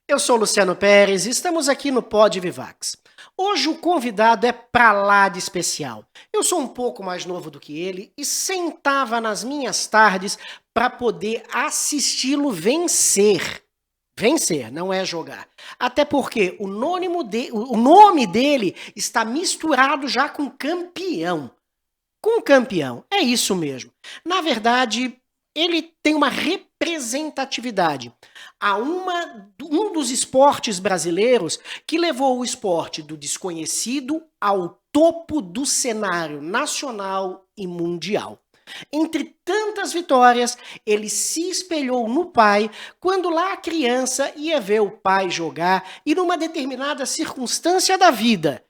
Eu sou Luciano Pérez e estamos aqui no Pod Vivax. Hoje o convidado é pra lá de especial. Eu sou um pouco mais novo do que ele e sentava nas minhas tardes para poder assisti-lo vencer. Vencer, não é jogar. Até porque o nome dele está misturado já com campeão. Com campeão, é isso mesmo. Na verdade, ele tem uma representatividade a um dos esportes brasileiros que levou o esporte do desconhecido ao topo do cenário nacional e mundial. Entre tantas vitórias, ele se espelhou no pai quando lá criança ia ver o pai jogar e numa determinada circunstância da vida,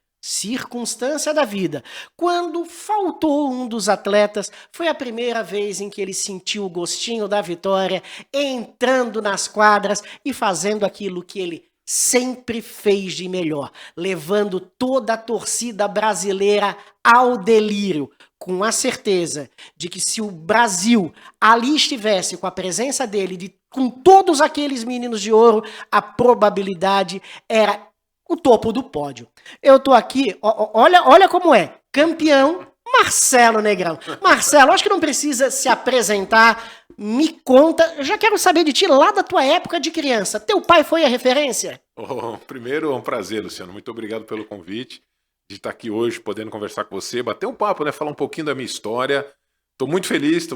quando faltou um dos atletas, foi a primeira vez em que ele sentiu o gostinho da vitória, entrando nas quadras e fazendo aquilo que ele sempre fez de melhor, levando toda a torcida brasileira ao delírio, com a certeza de que se o Brasil ali estivesse com a presença dele, com todos aqueles meninos de ouro, a probabilidade era o topo do pódio. Eu tô aqui, olha como é, campeão Marcelo Negrão. Marcelo, acho que não precisa se apresentar, me conta, eu já quero saber de ti lá da tua época de criança. Teu pai foi a referência? Primeiro, é um prazer, Luciano, muito obrigado pelo convite, de estar aqui hoje, podendo conversar com você, bater um papo, né, falar um pouquinho da minha história. Tô muito feliz.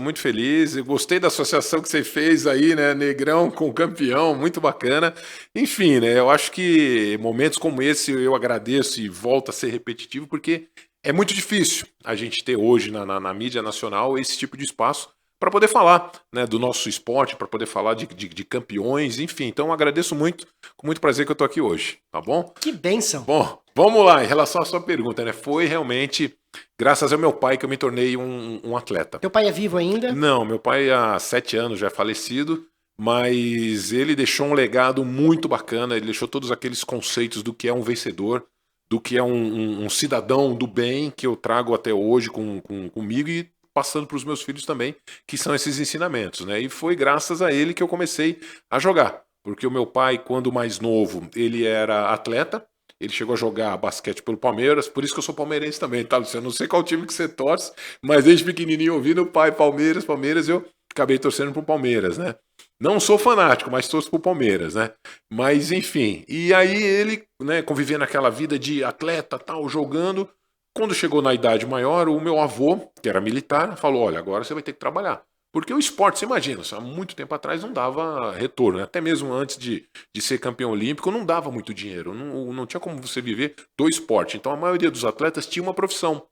Eu gostei da associação que você fez aí, né? Negrão com campeão, muito bacana. Enfim, né? Eu acho que momentos como esse eu agradeço e volto a ser repetitivo, porque é muito difícil a gente ter hoje na mídia nacional esse tipo de espaço para poder falar, né, do nosso esporte, para poder falar de campeões, enfim. Então eu agradeço muito, com muito prazer que eu tô aqui hoje, tá bom? Que bênção! Bom, vamos lá, em relação à sua pergunta, né? Foi realmente graças ao meu pai que eu me tornei um atleta. Teu pai é vivo ainda? Não, meu pai há 7 anos já é falecido, mas ele deixou um legado muito bacana, ele deixou todos aqueles conceitos do que é um vencedor, do que é um cidadão do bem que eu trago até hoje comigo e passando para os meus filhos também, que são esses ensinamentos, né? E foi graças a ele que eu comecei a jogar, porque o meu pai, quando mais novo, ele era atleta. Ele chegou a jogar basquete pelo Palmeiras, por isso que eu sou palmeirense também, tá, Luciano? Não sei qual time que você torce, mas desde pequenininho ouvindo o pai Palmeiras, eu acabei torcendo pro Palmeiras, né? Não sou fanático, mas torço pro Palmeiras, né? Mas enfim, e aí ele, né, convivendo aquela vida de atleta, tal, jogando. Quando chegou na idade maior, o meu avô, que era militar, falou: olha, agora você vai ter que trabalhar. Porque o esporte, você imagina, há muito tempo atrás não dava retorno, né? Até mesmo antes de ser campeão olímpico, não dava muito dinheiro, não tinha como você viver do esporte. Então a maioria dos atletas tinha uma profissão.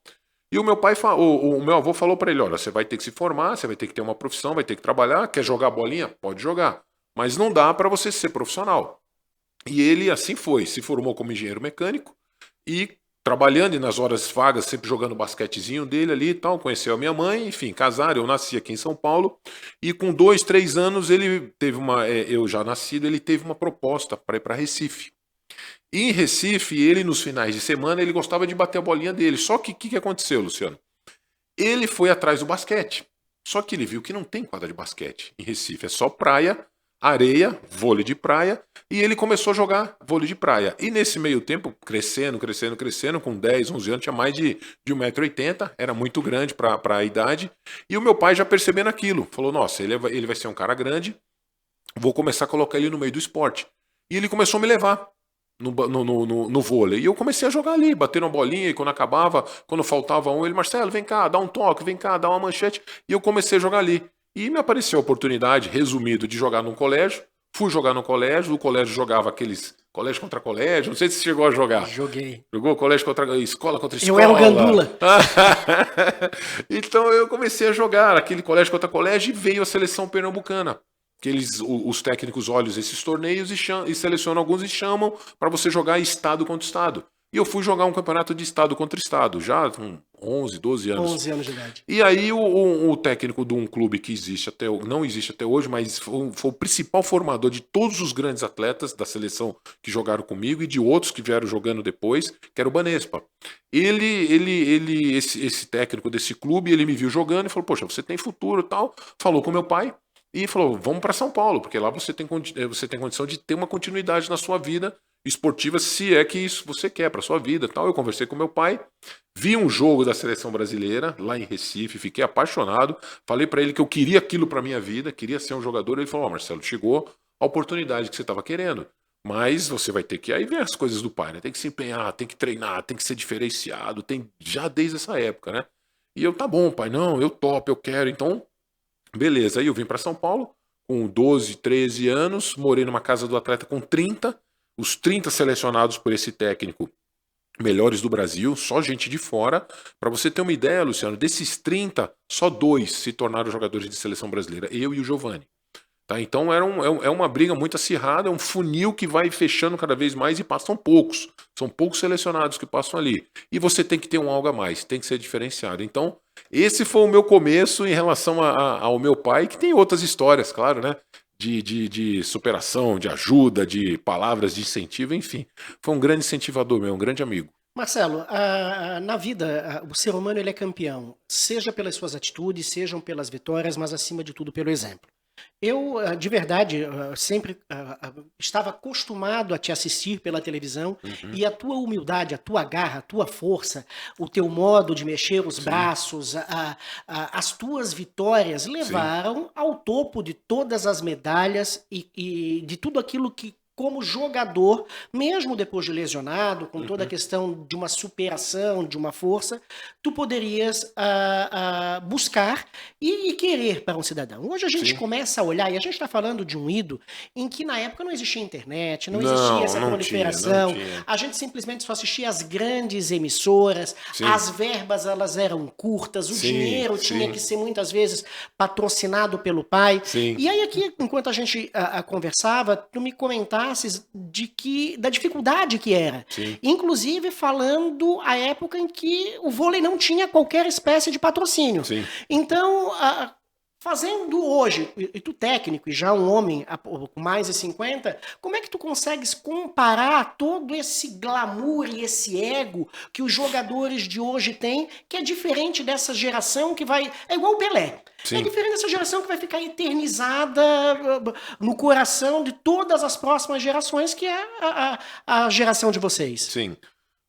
E o meu pai, o meu avô falou para ele: olha, você vai ter que se formar, você vai ter que ter uma profissão, vai ter que trabalhar, quer jogar bolinha? Pode jogar, mas não dá para você ser profissional. E ele assim foi, se formou como engenheiro mecânico e trabalhando e nas horas vagas, sempre jogando o basquetezinho dele ali e tal, conheceu a minha mãe, enfim, casaram, eu nasci aqui em São Paulo, e com 2, 3 anos ele teve eu já nascido, ele teve uma proposta para ir para Recife. E em Recife, ele nos finais de semana, ele gostava de bater a bolinha dele, só que o que aconteceu, Luciano? Ele foi atrás do basquete, só que ele viu que não tem quadra de basquete em Recife, é só praia, areia, vôlei de praia, e ele começou a jogar vôlei de praia. E nesse meio tempo, crescendo, com 10, 11 anos, tinha mais de 1,80 m, era muito grande para a idade, e o meu pai já percebendo aquilo, falou: nossa, ele vai ser um cara grande, vou começar a colocar ele no meio do esporte. E ele começou a me levar no vôlei, e eu comecei a jogar ali, bater uma bolinha, e quando faltava um, ele: Marcelo, vem cá, dá um toque, vem cá, dá uma manchete, e eu comecei a jogar ali. E me apareceu a oportunidade, resumido, de jogar num colégio. Fui jogar no colégio, o colégio jogava aqueles colégio contra colégio, não sei se você chegou a jogar. Joguei. Jogou colégio contra escola contra escola? Eu era o Gandula. Então eu comecei a jogar aquele colégio contra colégio e veio a seleção pernambucana. Que os técnicos olham esses torneios e selecionam alguns e chamam para você jogar estado contra estado. E eu fui jogar um campeonato de estado contra estado, já com 11, 12 anos. 11 anos de idade. E aí o técnico de um clube que não existe até hoje, mas foi o principal formador de todos os grandes atletas da seleção que jogaram comigo e de outros que vieram jogando depois, que era o Banespa. Esse técnico desse clube, ele me viu jogando e falou, poxa, você tem futuro e tal. Falou com meu pai e falou, vamos para São Paulo, porque lá você tem condição de ter uma continuidade na sua vida esportiva, se é que isso você quer para sua vida, tal. Eu conversei com meu pai, vi um jogo da seleção brasileira lá em Recife, fiquei apaixonado, falei para ele que eu queria aquilo para minha vida, queria ser um jogador. Ele falou: Marcelo, chegou a oportunidade que você estava querendo, mas você vai ter que aí ver as coisas do pai, né? Tem que se empenhar, tem que treinar, tem que ser diferenciado, tem já desde essa época, né? E eu, tá bom, pai, não, eu topo, eu quero. Então, beleza. Aí eu vim para São Paulo com 12, 13 anos, morei numa casa do atleta com 30. Os 30 selecionados por esse técnico, melhores do Brasil, só gente de fora. Para você ter uma ideia, Luciano, desses 30, só 2 se tornaram jogadores de seleção brasileira, eu e o Giovani. Tá? Então é uma briga muito acirrada, é um funil que vai fechando cada vez mais e passam poucos. São poucos selecionados que passam ali. E você tem que ter um algo a mais, tem que ser diferenciado. Então, esse foi o meu começo em relação ao meu pai, que tem outras histórias, claro, né? De superação, de ajuda, de palavras de incentivo, enfim. Foi um grande incentivador meu, um grande amigo. Marcelo, na vida, o ser humano ele é campeão, seja pelas suas atitudes, sejam pelas vitórias, mas acima de tudo pelo exemplo. Eu, de verdade, sempre estava acostumado a te assistir pela televisão e a tua humildade, a tua garra, a tua força, o teu modo de mexer os braços, as tuas vitórias levaram ao topo de todas as medalhas e de tudo aquilo que, como jogador, mesmo depois de lesionado, com toda a questão de uma superação, de uma força, tu poderias buscar e querer para um cidadão. Hoje a gente começa a olhar, e a gente está falando de um ídolo em que na época não existia internet, não existia essa proliferação, tinha. a gente simplesmente só assistia às grandes emissoras, as verbas elas eram curtas, o dinheiro tinha que ser muitas vezes patrocinado pelo pai. E aí aqui, enquanto a gente conversava, tu me comentasses da dificuldade que era. Inclusive falando a época em que o vôlei não tinha qualquer espécie de patrocínio. Então, fazendo hoje, e tu técnico e já um homem com mais de 50, como é que tu consegues comparar todo esse glamour e esse ego que os jogadores de hoje têm, que é diferente dessa geração que vai... É igual o Pelé. É diferente dessa geração que vai ficar eternizada no coração de todas as próximas gerações, que é a geração de vocês. Sim.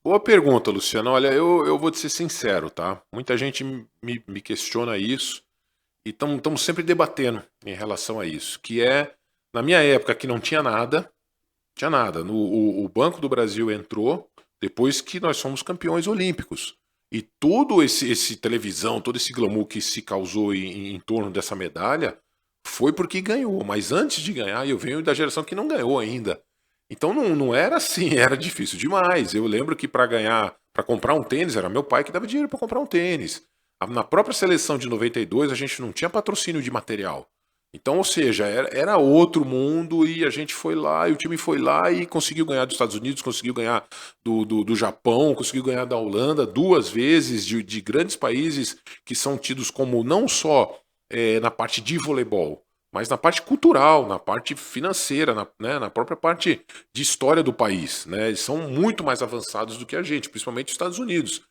Boa pergunta, Luciano. Olha, eu vou te ser sincero, tá? Muita gente me questiona isso e estamos sempre debatendo em relação a isso, que é, na minha época, que não tinha nada, o Banco do Brasil entrou depois que nós fomos campeões olímpicos. E todo esse televisão, todo esse glamour que se causou em torno dessa medalha foi porque ganhou. Mas antes de ganhar, eu venho da geração que não ganhou ainda. Então não era assim, era difícil demais. Eu lembro que para comprar um tênis, era meu pai que dava dinheiro para comprar um tênis. Na própria seleção de 92, a gente não tinha patrocínio de material. Então, ou seja, era outro mundo e a gente foi lá, e o time foi lá e conseguiu ganhar dos Estados Unidos, conseguiu ganhar do Japão, conseguiu ganhar da Holanda 2 vezes, de grandes países que são tidos como não só na parte de voleibol, mas na parte cultural, na parte financeira, na própria parte de história do país. Né? Eles são muito mais avançados do que a gente, principalmente os Estados Unidos.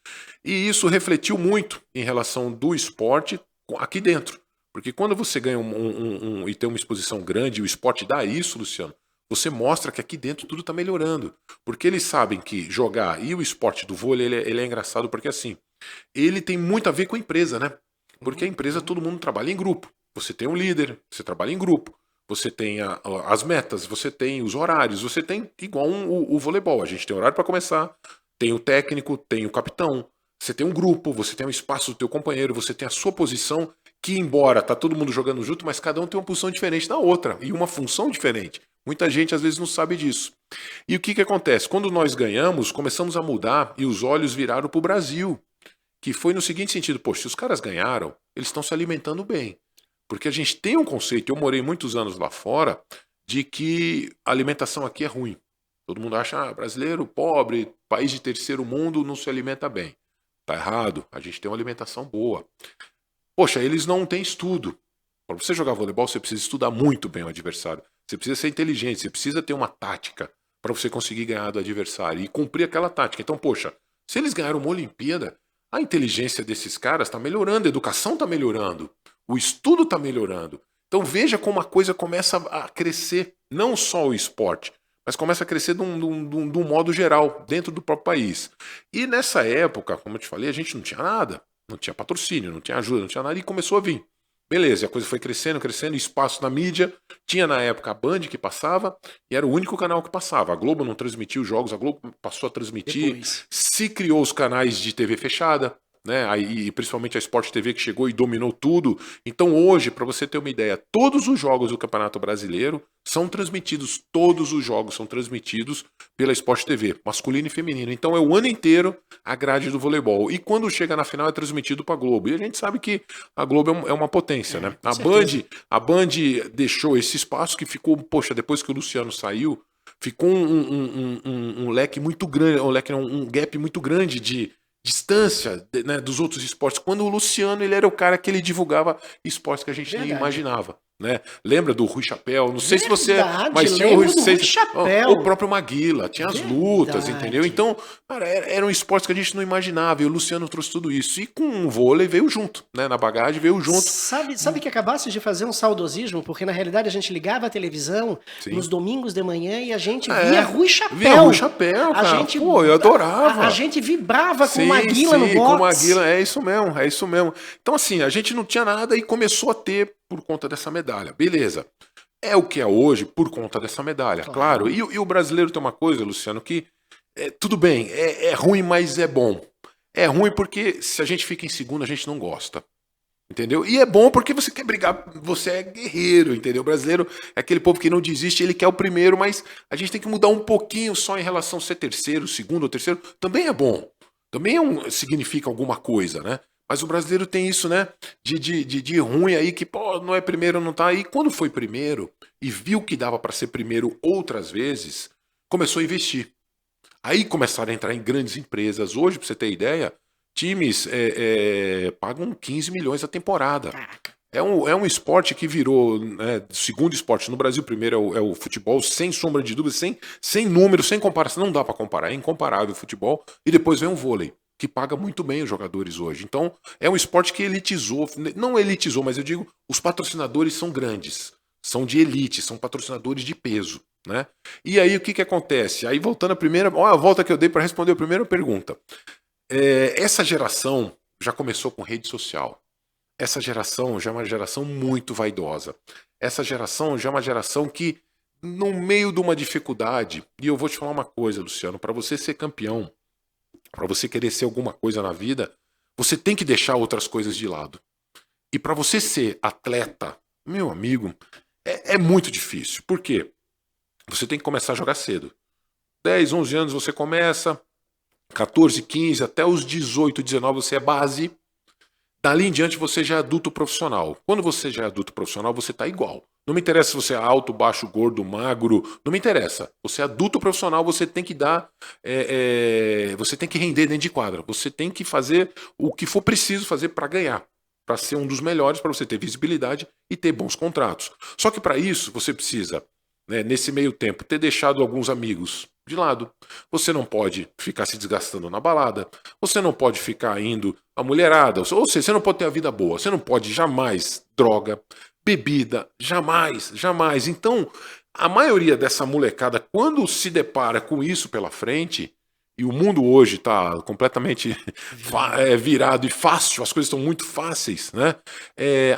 E isso refletiu muito em relação do esporte aqui dentro. Porque quando você ganha e tem uma exposição grande, e o esporte dá isso, Luciano, você mostra que aqui dentro tudo está melhorando. Porque eles sabem que jogar e o esporte do vôlei, ele é engraçado porque assim, ele tem muito a ver com a empresa, né? Porque a empresa, todo mundo trabalha em grupo. Você tem um líder, você trabalha em grupo. Você tem as metas, você tem os horários, você tem igual o voleibol. A gente tem horário para começar, tem o técnico, tem o capitão, você tem um grupo, você tem um espaço do teu companheiro, você tem a sua posição, que embora tá todo mundo jogando junto, mas cada um tem uma posição diferente da outra e uma função diferente. Muita gente às vezes não sabe disso. E o que acontece? Quando nós ganhamos, começamos a mudar e os olhos viraram para o Brasil, que foi no seguinte sentido: poxa, se os caras ganharam, eles estão se alimentando bem. Porque a gente tem um conceito, eu morei muitos anos lá fora, de que a alimentação aqui é ruim. Todo mundo acha, brasileiro, pobre, país de terceiro mundo, não se alimenta bem. Tá errado. A gente tem uma alimentação boa. Poxa, eles não têm estudo. Para você jogar voleibol, você precisa estudar muito bem o adversário. Você precisa ser inteligente, você precisa ter uma tática para você conseguir ganhar do adversário e cumprir aquela tática. Então, poxa, se eles ganharam uma Olimpíada, a inteligência desses caras está melhorando, a educação está melhorando, o estudo está melhorando. Então veja como a coisa começa a crescer, não só o esporte, mas começa a crescer de um modo geral, dentro do próprio país. E nessa época, como eu te falei, a gente não tinha nada, não tinha patrocínio, não tinha ajuda, não tinha nada, e começou a vir. Beleza, a coisa foi crescendo, crescendo, espaço na mídia. Tinha na época a Band que passava e era o único canal que passava. A Globo não transmitia os jogos, a Globo passou a transmitir. Depois. Se criou os canais de TV fechada, né? Aí, principalmente a Sport TV que chegou e dominou tudo. Então hoje, para você ter uma ideia, todos os jogos do Campeonato Brasileiro são transmitidos, todos os jogos são transmitidos pela Sport TV, masculino e feminino. Então é o ano inteiro a grade do voleibol. E quando chega na final é transmitido para a Globo. E a gente sabe que a Globo é uma potência, né? A Band deixou esse espaço que ficou, poxa, depois que o Luciano saiu, ficou um leque muito grande, um gap muito grande de distância, né, dos outros esportes. Quando o Luciano ele era o cara que ele divulgava esportes que a gente nem imaginava. Né? Lembra do Rui Chapéu? Não sei se você. Mas tinha o Rui Chapéu. O próprio Maguila, tinha as lutas, entendeu? Então, cara, eram esportes que a gente não imaginava. E o Luciano trouxe tudo isso. E com o vôlei veio junto, né? Na bagagem veio junto. Sabe que acabasse de fazer um saudosismo? Porque na realidade a gente ligava a televisão nos domingos de manhã e a gente via Rui Chapéu. Via Rui Chapéu, cara. A gente, pô, eu adorava. A gente vibrava com o Maguila no boxe. Com o Maguila, é isso mesmo, é isso mesmo. Então, assim, a gente não tinha nada e começou a ter por conta dessa medalha. Beleza. É o que é hoje por conta dessa medalha, claro. E o brasileiro tem uma coisa, Luciano, que tudo bem, é ruim, mas é bom. É ruim porque se a gente fica em segundo, a gente não gosta. Entendeu? E é bom porque você quer brigar, você é guerreiro, entendeu? O brasileiro é aquele povo que não desiste, ele quer o primeiro, mas a gente tem que mudar um pouquinho só em relação a ser terceiro, segundo ou terceiro. Também é bom. Também significa alguma coisa, né? Mas o brasileiro tem isso, né? De ruim aí, que, pô, não é primeiro, não tá. E quando foi primeiro e viu que dava para ser primeiro outras vezes, começou a investir. Aí começaram a entrar em grandes empresas. Hoje, pra você ter ideia, times pagam 15 milhões a temporada. É um esporte que virou, né, segundo esporte no Brasil. Primeiro é o futebol, sem sombra de dúvida, sem número, sem comparação. Não dá para comparar, é incomparável o futebol. E depois vem o vôlei, que paga muito bem os jogadores hoje. Então, é um esporte que elitizou. Não elitizou, mas eu digo, os patrocinadores são grandes. São de elite, são patrocinadores de peso. Né? E aí, o que acontece? Aí, voltando à primeira... Olha a volta que eu dei para responder a primeira pergunta. Essa geração já começou com rede social. Essa geração já é uma geração muito vaidosa. Essa geração já é uma geração que, no meio de uma dificuldade, e eu vou te falar uma coisa, Luciano, para você ser campeão, para você querer ser alguma coisa na vida, você tem que deixar outras coisas de lado. E para você ser atleta, meu amigo, é muito difícil. Por quê? Você tem que começar a jogar cedo. 10, 11 anos você começa, 14, 15, até os 18, 19 você é base. Dali em diante você já é adulto profissional. Quando você já é adulto profissional, você tá igual. Não me interessa se você é alto, baixo, gordo, magro. Não me interessa. Você é adulto profissional, você tem que dar... você tem que render dentro de quadra. Você tem que fazer o que for preciso fazer para ganhar. Para ser um dos melhores, para você ter visibilidade e ter bons contratos. Só que para isso, você precisa, né, nesse meio tempo, ter deixado alguns amigos de lado. Você não pode ficar se desgastando na balada. Você não pode ficar indo à mulherada. Ou seja, você não pode ter a vida boa. Você não pode jamais droga, bebida. Jamais, jamais. Então, a maioria dessa molecada, quando se depara com isso pela frente, e o mundo hoje está completamente virado e fácil, as coisas estão muito fáceis, né?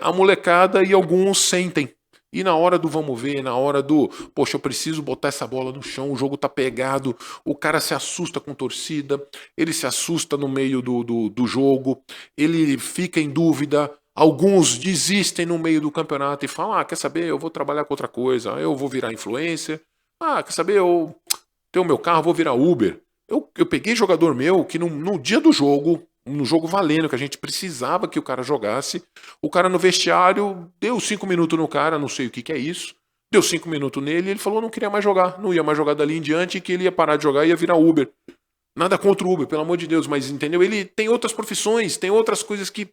A molecada e alguns sentem. E na hora do vamos ver, na hora do, poxa, eu preciso botar essa bola no chão, o jogo tá pegado, o cara se assusta com torcida, ele se assusta no meio do jogo, ele fica em dúvida, alguns desistem no meio do campeonato e falam, quer saber, eu vou trabalhar com outra coisa, eu vou virar influencer, quer saber, eu tenho meu carro, vou virar Uber. Eu peguei jogador meu que no dia do jogo, no jogo valendo, que a gente precisava que o cara jogasse, o cara no vestiário deu 5 minutos no cara, não sei o que é isso, deu 5 minutos nele e ele falou não queria mais jogar, não ia mais jogar dali em diante, que ele ia parar de jogar e ia virar Uber. Nada contra o Uber, pelo amor de Deus, mas entendeu? Ele tem outras profissões, tem outras coisas que.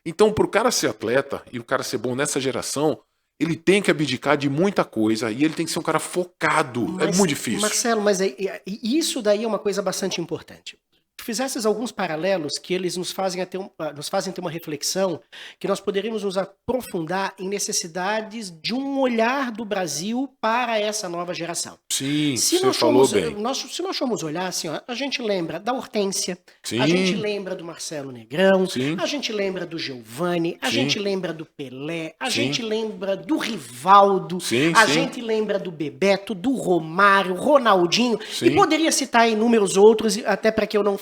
Então, pro cara ser atleta e o cara ser bom nessa geração, ele tem que abdicar de muita coisa e ele tem que ser um cara focado. É muito difícil. Marcelo, mas isso daí é uma coisa bastante importante. Tu fizesses alguns paralelos que eles nos fazem ter uma reflexão que nós poderíamos nos aprofundar em necessidades de um olhar do Brasil para essa nova geração. Sim, Se você nós falou formos, bem. se nós formos olhar assim, ó, a gente lembra da Hortência, Sim. a gente lembra do Marcelo Negrão, Sim. a gente lembra do Giovani, a Sim. gente lembra do Pelé, a Sim. gente lembra do Rivaldo, Sim, a sim. gente lembra do Bebeto, do Romário, Ronaldinho, Sim. e poderia citar inúmeros outros, até para que eu não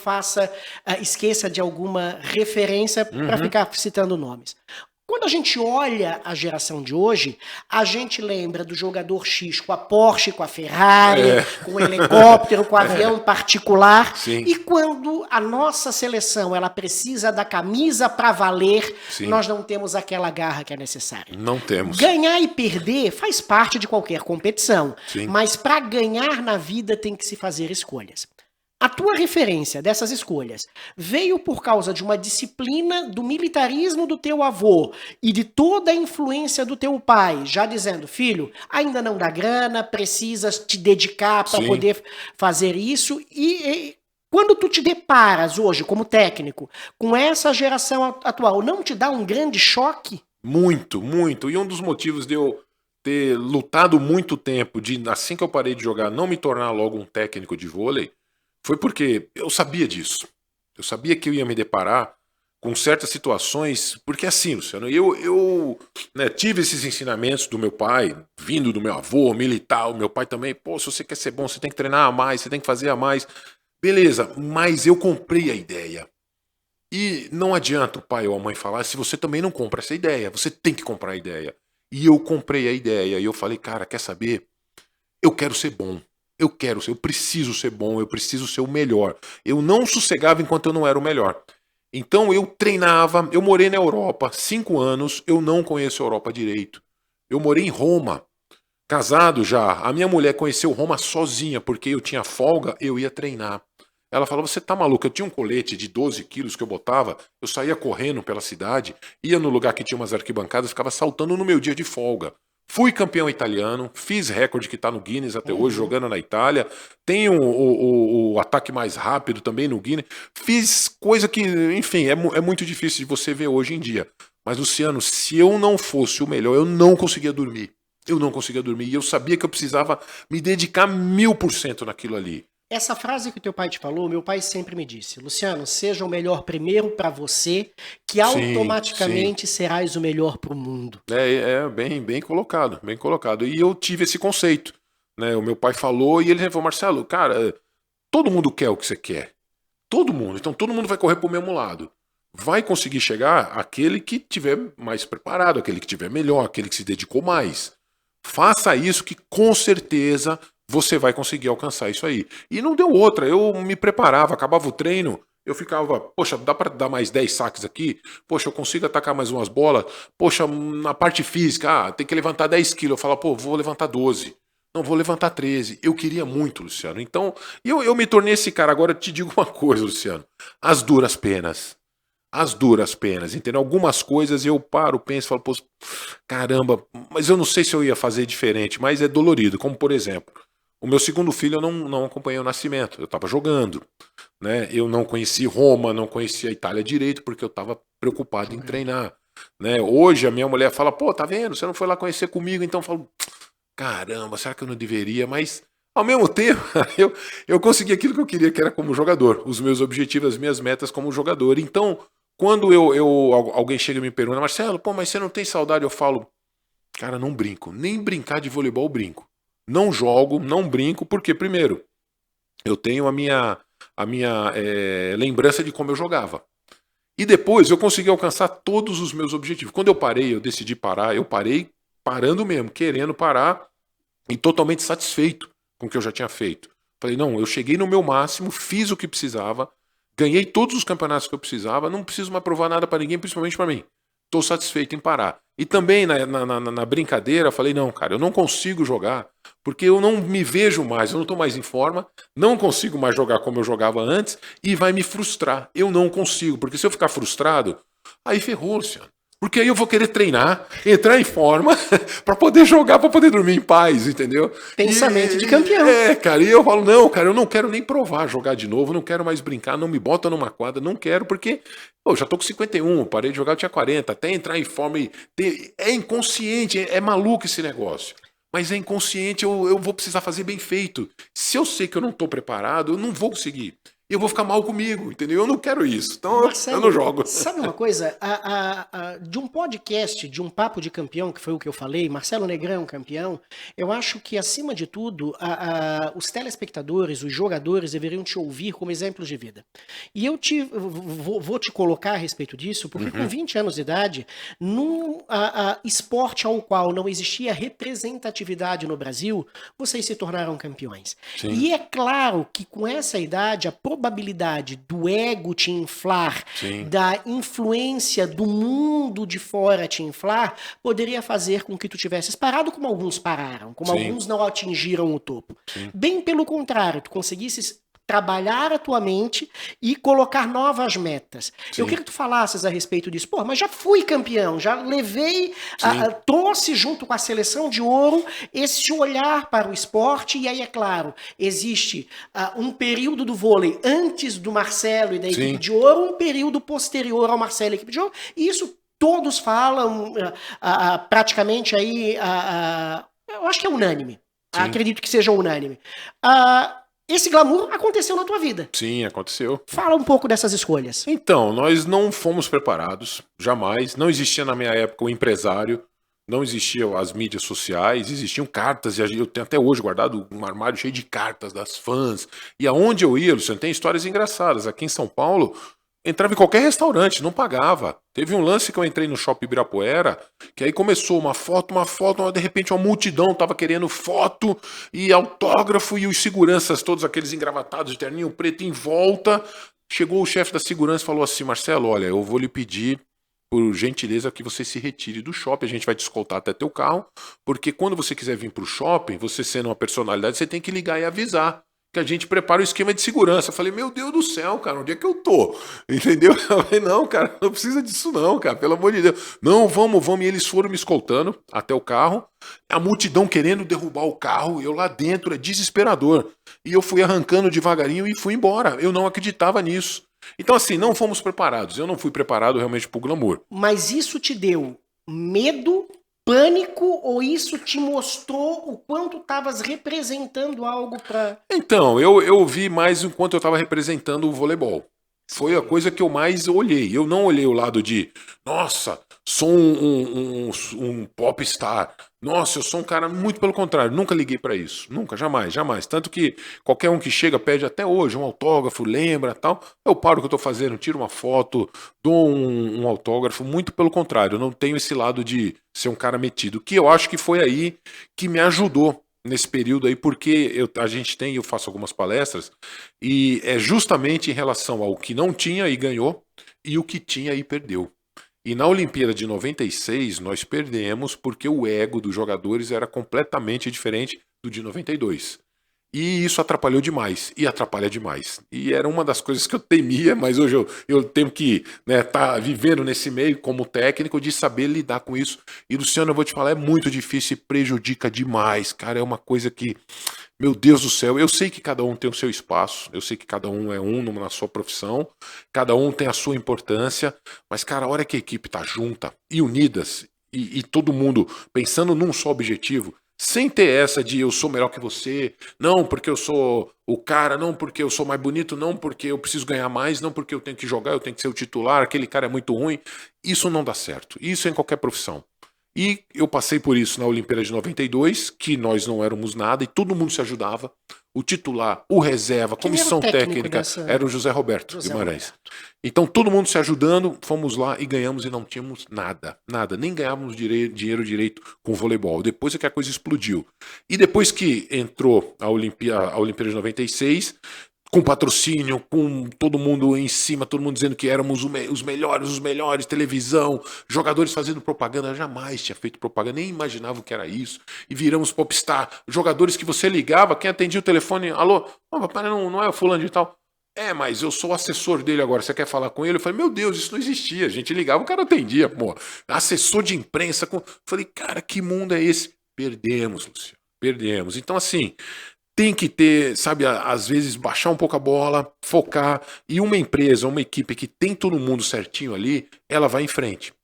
esqueça de alguma referência para ficar citando nomes. Quando a gente olha a geração de hoje, a gente lembra do jogador X com a Porsche, com a Ferrari, com o helicóptero, com o avião particular. Sim. E quando a nossa seleção ela precisa da camisa para valer, Sim. nós não temos aquela garra que é necessária. Não temos. Ganhar e perder faz parte de qualquer competição, Sim. mas para ganhar na vida tem que se fazer escolhas. A tua referência dessas escolhas veio por causa de uma disciplina do militarismo do teu avô e de toda a influência do teu pai, já dizendo, filho, ainda não dá grana, precisas te dedicar para Sim. poder fazer isso e quando tu te deparas hoje como técnico com essa geração atual, não te dá um grande choque? Muito, muito. E um dos motivos de eu ter lutado muito tempo de, assim que eu parei de jogar, não me tornar logo um técnico de vôlei, foi porque eu sabia disso. Eu sabia que eu ia me deparar com certas situações, porque assim, Luciano, eu tive esses ensinamentos do meu pai, vindo do meu avô, militar, o meu pai também, pô, se você quer ser bom, você tem que treinar a mais, você tem que fazer a mais. Beleza, mas eu comprei a ideia. E não adianta o pai ou a mãe falar se você também não compra essa ideia, você tem que comprar a ideia. E eu comprei a ideia, e eu falei, cara, quer saber? Eu quero ser bom. Eu preciso ser bom, eu preciso ser o melhor. Eu não sossegava enquanto eu não era o melhor. Então eu treinava, eu morei na Europa 5 anos, eu não conheço a Europa direito. Eu morei em Roma, casado já. A minha mulher conheceu Roma sozinha, porque eu tinha folga, eu ia treinar. Ela falava, você tá maluco? Eu tinha um colete de 12 quilos que eu botava, eu saía correndo pela cidade, ia no lugar que tinha umas arquibancadas, ficava saltando no meu dia de folga. Fui campeão italiano, fiz recorde que está no Guinness até hoje, jogando na Itália. Tenho o ataque mais rápido também no Guinness. Fiz coisa que, enfim, é muito difícil de você ver hoje em dia. Mas, Luciano, se eu não fosse o melhor, eu não conseguia dormir. Eu não conseguia dormir. E eu sabia que eu precisava me dedicar 1000% naquilo ali. Essa frase que o teu pai te falou, meu pai sempre me disse, Luciano, seja o melhor primeiro para você, que automaticamente serás o melhor para o mundo. Bem colocado, bem colocado. E eu tive esse conceito, né? O meu pai falou e ele falou, Marcelo, cara, todo mundo quer o que você quer. Todo mundo. Então todo mundo vai correr pro mesmo lado. Vai conseguir chegar aquele que tiver mais preparado, aquele que tiver melhor, aquele que se dedicou mais. Faça isso que com certeza você vai conseguir alcançar isso aí. E não deu outra, eu me preparava, acabava o treino, eu ficava, poxa, dá para dar mais 10 saques aqui? Poxa, eu consigo atacar mais umas bolas? Poxa, na parte física, tem que levantar 10 quilos. Eu falava, pô, vou levantar 12. Não, vou levantar 13. Eu queria muito, Luciano. Então, eu me tornei esse cara. Agora, eu te digo uma coisa, Luciano. As duras penas. As duras penas, entendeu? Algumas coisas eu paro, penso, falo, pô, caramba, mas eu não sei se eu ia fazer diferente, mas é dolorido. Como, por exemplo, o meu segundo filho eu não acompanhei o nascimento, eu estava jogando, né? Eu não conheci Roma, não conheci a Itália direito, porque eu estava preocupado em treinar, né? Hoje a minha mulher fala, pô, tá vendo? Você não foi lá conhecer comigo, então eu falo, caramba, será que eu não deveria? Mas ao mesmo tempo, eu consegui aquilo que eu queria, que era como jogador, os meus objetivos, as minhas metas como jogador. Então, quando alguém chega e me pergunta, Marcelo, pô, mas você não tem saudade? Eu falo, cara, não brinco, nem brincar de voleibol eu brinco. Não jogo, não brinco, porque, primeiro, eu tenho a minha lembrança de como eu jogava. E depois eu consegui alcançar todos os meus objetivos. Quando eu parei, eu decidi parar, eu parei parando mesmo, querendo parar e totalmente satisfeito com o que eu já tinha feito. Falei, não, eu cheguei no meu máximo, fiz o que precisava, ganhei todos os campeonatos que eu precisava, não preciso mais provar nada para ninguém, principalmente para mim. estou satisfeito em parar. E também na brincadeira, eu falei, não, cara, eu não consigo jogar, porque eu não me vejo mais, eu não estou mais em forma, não consigo mais jogar como eu jogava antes, e vai me frustrar. Eu não consigo, porque se eu ficar frustrado, aí ferrou, Luciano. Porque aí eu vou querer treinar, entrar em forma, para poder jogar, para poder dormir em paz, entendeu? Pensamento de campeão. Cara, e eu falo, não, cara, eu não quero nem provar jogar de novo, não quero mais brincar, não me bota numa quadra, não quero, porque pô, já tô com 51, parei de jogar, eu tinha 40, até entrar em forma e é inconsciente, é maluco esse negócio. Mas é inconsciente, eu vou precisar fazer bem feito. Se eu sei que eu não tô preparado, eu não vou conseguir. Eu vou ficar mal comigo, entendeu? Eu não quero isso. Então Marcelo, eu não jogo. sabe uma coisa? De um podcast, de um papo de campeão, que foi o que eu falei, Marcelo Negrão é um campeão, eu acho que, acima de tudo, os telespectadores, os jogadores deveriam te ouvir como exemplos de vida. E eu vou te colocar a respeito disso, porque com 20 anos de idade, num esporte ao qual não existia representatividade no Brasil, vocês se tornaram campeões. Sim. E é claro que com essa idade, a probabilidade do ego te inflar, Sim. da influência do mundo de fora te inflar, poderia fazer com que tu tivesses parado como alguns pararam, como Sim. alguns não atingiram o topo. Sim. Bem pelo contrário, tu conseguisses trabalhar a tua mente e colocar novas metas. Sim. Eu queria que tu falasses a respeito disso. Pô, mas já fui campeão, já levei, trouxe junto com a seleção de ouro esse olhar para o esporte, e aí, é claro, existe um período do vôlei antes do Marcelo e da equipe de ouro, um período posterior ao Marcelo e da equipe de ouro, e isso todos falam praticamente aí, eu acho que é unânime. Sim. Acredito que seja unânime. Esse glamour aconteceu na tua vida. Sim, aconteceu. Fala um pouco dessas escolhas. Então, nós não fomos preparados, jamais. Não existia na minha época o empresário, não existiam as mídias sociais, existiam cartas, e eu tenho até hoje guardado um armário cheio de cartas das fãs. E aonde eu ia, Luciano, tem histórias engraçadas. Aqui em São Paulo, entrava em qualquer restaurante, não pagava. Teve um lance que eu entrei no Shopping Ibirapuera, que aí começou uma foto, de repente uma multidão tava querendo foto e autógrafo, e os seguranças, todos aqueles engravatados de terninho preto em volta. Chegou o chefe da segurança e falou assim, Marcelo, olha, eu vou lhe pedir, por gentileza, que você se retire do shopping, a gente vai te escoltar até teu carro, porque quando você quiser vir pro shopping, você sendo uma personalidade, você tem que ligar e avisar que a gente prepara o esquema de segurança. Eu falei, meu Deus do céu, cara, onde é que eu tô? Entendeu? Eu falei, não, cara, não precisa disso não, cara, pelo amor de Deus. Não, vamos. E eles foram me escoltando até o carro, a multidão querendo derrubar o carro, eu lá dentro, é desesperador. E eu fui arrancando devagarinho e fui embora. Eu não acreditava nisso. Então, assim, não fomos preparados. Eu não fui preparado realmente pro glamour. Mas isso te deu medo, pânico, ou isso te mostrou o quanto estavas representando algo para... Então, eu vi mais enquanto eu estava representando o voleibol. Foi a coisa que eu mais olhei. Eu não olhei o lado de, nossa, sou um popstar. Nossa, eu sou um cara, muito pelo contrário, nunca liguei pra isso. Nunca, jamais, jamais. Tanto que qualquer um que chega pede até hoje um autógrafo, lembra, tal. Eu paro o que eu tô fazendo, tiro uma foto, dou um autógrafo. Muito pelo contrário, eu não tenho esse lado de ser um cara metido. Que eu acho que foi aí que me ajudou nesse período aí, porque a gente tem, eu faço algumas palestras, e é justamente em relação ao que não tinha e ganhou, e o que tinha e perdeu. E na Olimpíada de 96, nós perdemos porque o ego dos jogadores era completamente diferente do de 92. E isso atrapalhou demais, e atrapalha demais. E era uma das coisas que eu temia, mas hoje eu tenho que tá vivendo nesse meio como técnico de saber lidar com isso. E, Luciano, eu vou te falar, é muito difícil e prejudica demais, cara. É uma coisa que, meu Deus do céu, eu sei que cada um tem o seu espaço, eu sei que cada um é um na sua profissão, cada um tem a sua importância, mas, cara, a hora que a equipe tá junta e unidas, e todo mundo pensando num só objetivo, sem ter essa de eu sou melhor que você, não porque eu sou o cara, não porque eu sou mais bonito, não porque eu preciso ganhar mais, não porque eu tenho que jogar, eu tenho que ser o titular, aquele cara é muito ruim. Isso não dá certo. Isso é em qualquer profissão. E eu passei por isso na Olimpíada de 92, que nós não éramos nada e todo mundo se ajudava. O titular, o reserva, a comissão técnica, era o José Roberto Guimarães. Então todo mundo se ajudando, fomos lá e ganhamos e não tínhamos nada, nada, nem ganhávamos dinheiro direito com o voleibol. Depois é que a coisa explodiu. E depois que entrou a Olimpíada de 96, com patrocínio, com todo mundo em cima, todo mundo dizendo que éramos os melhores, televisão, jogadores fazendo propaganda. Eu jamais tinha feito propaganda, nem imaginava o que era isso. E viramos popstar. Jogadores que você ligava, quem atendia o telefone, alô, papai, não é o fulano de tal. Mas eu sou assessor dele agora, você quer falar com ele? Eu falei, meu Deus, isso não existia. A gente ligava, o cara atendia, pô. Assessor de imprensa. Falei, cara, que mundo é esse? Perdemos, Luciano, perdemos. Então, assim, tem que ter, sabe, às vezes baixar um pouco a bola, focar. E uma empresa, uma equipe que tem todo mundo certinho ali, ela vai em frente.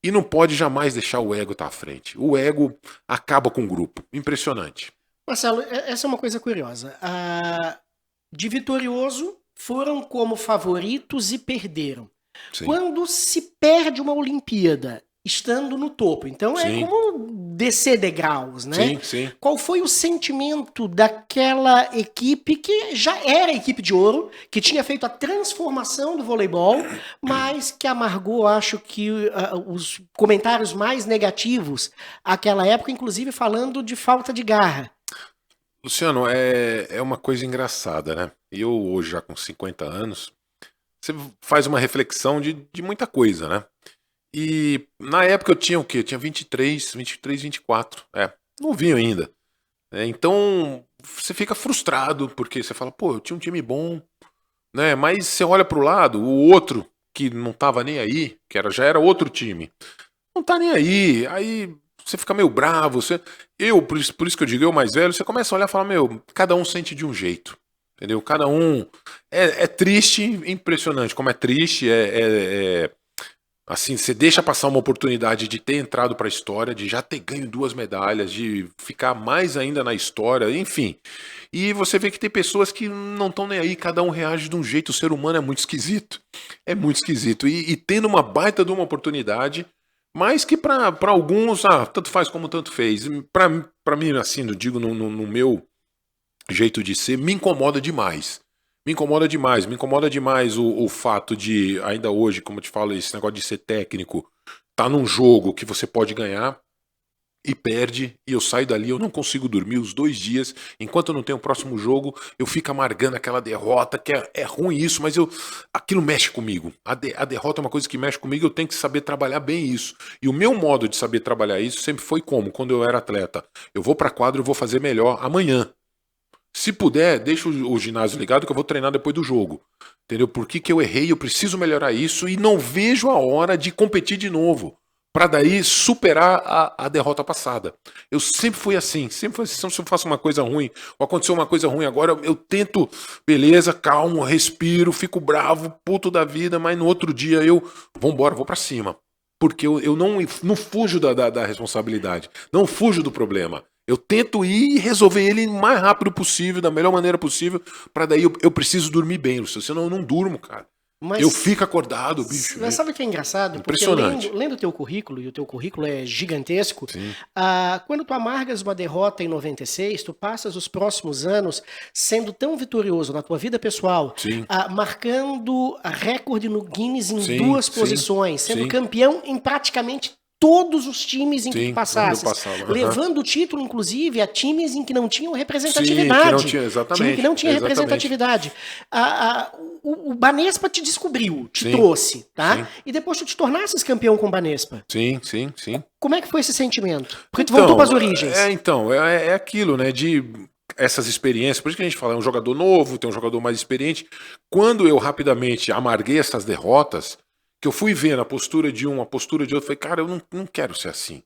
E não pode jamais deixar o ego estar à frente. O ego acaba com o grupo. Impressionante. Marcelo, essa é uma coisa curiosa. De vitorioso, foram como favoritos e perderam. Sim. Quando se perde uma Olimpíada, estando no topo, então Sim. é como descer degraus, né? Sim, sim. Qual foi o sentimento daquela equipe que já era a equipe de ouro, que tinha feito a transformação do voleibol, mas que amargou, acho que, os comentários mais negativos àquela época, inclusive falando de falta de garra? Luciano, é uma coisa engraçada, né? Eu hoje já com 50 anos, você faz uma reflexão de muita coisa, né? E na época eu tinha o quê? Eu tinha 23, 24. Novinho ainda. Então você fica frustrado, porque você fala, pô, eu tinha um time bom, né? Mas você olha pro lado, o outro que não tava nem aí, já era outro time, não tá nem aí você fica meio bravo. Por isso que eu digo, eu mais velho, você começa a olhar e falar, meu, cada um sente de um jeito, entendeu? Cada um é triste, impressionante como é triste, assim, você deixa passar uma oportunidade de ter entrado para a história, de já ter ganho 2 medalhas, de ficar mais ainda na história, enfim. E você vê que tem pessoas que não estão nem aí, cada um reage de um jeito, o ser humano é muito esquisito. É muito esquisito. E tendo uma baita de uma oportunidade, mas que para alguns, tanto faz como tanto fez. Para mim, assim, eu digo no meu jeito de ser, me incomoda demais. Me incomoda demais o fato de, ainda hoje, como eu te falo, esse negócio de ser técnico, tá num jogo que você pode ganhar e perde, e eu saio dali, eu não consigo dormir os 2 dias, enquanto eu não tenho o próximo jogo, eu fico amargando aquela derrota, que é ruim isso, mas aquilo mexe comigo. A derrota é uma coisa que mexe comigo, eu tenho que saber trabalhar bem isso. E o meu modo de saber trabalhar isso sempre foi como? Quando eu era atleta. Eu vou pra quadra, eu vou fazer melhor amanhã. Se puder, deixa o ginásio ligado que eu vou treinar depois do jogo. Entendeu? Por que eu errei, eu preciso melhorar isso e não vejo a hora de competir de novo. Para daí superar a derrota passada. Eu sempre fui assim. Se eu faço uma coisa ruim, ou aconteceu uma coisa ruim agora, eu tento, beleza, calmo, respiro, fico bravo, puto da vida, mas no outro dia vambora, vou para cima. Porque eu não fujo da responsabilidade, não fujo do problema. Eu tento ir e resolver ele o mais rápido possível, da melhor maneira possível, para daí eu preciso dormir bem, Lúcio. Senão eu não durmo, cara. Mas, eu fico acordado, bicho. Mas sabe o que é engraçado? Impressionante. Porque lendo o teu currículo, e o teu currículo é gigantesco, quando tu amargas uma derrota em 96, tu passas os próximos anos sendo tão vitorioso na tua vida pessoal, marcando recorde no Guinness em 2 posições, sendo campeão em praticamente todos os times em que tu passasse, levando o título, inclusive, a times em que não tinham representatividade. Time que não tinha representatividade. O Banespa te descobriu, te trouxe, tá? Sim. E depois tu te tornasses campeão com o Banespa. Sim. Como é que foi esse sentimento? Porque tu voltou para as origens. É aquilo, né, de essas experiências, por isso que a gente fala, é um jogador novo, tem um jogador mais experiente. Quando eu rapidamente amarguei essas derrotas, que eu fui ver a postura de um, a postura de outro, falei, cara, eu não quero ser assim.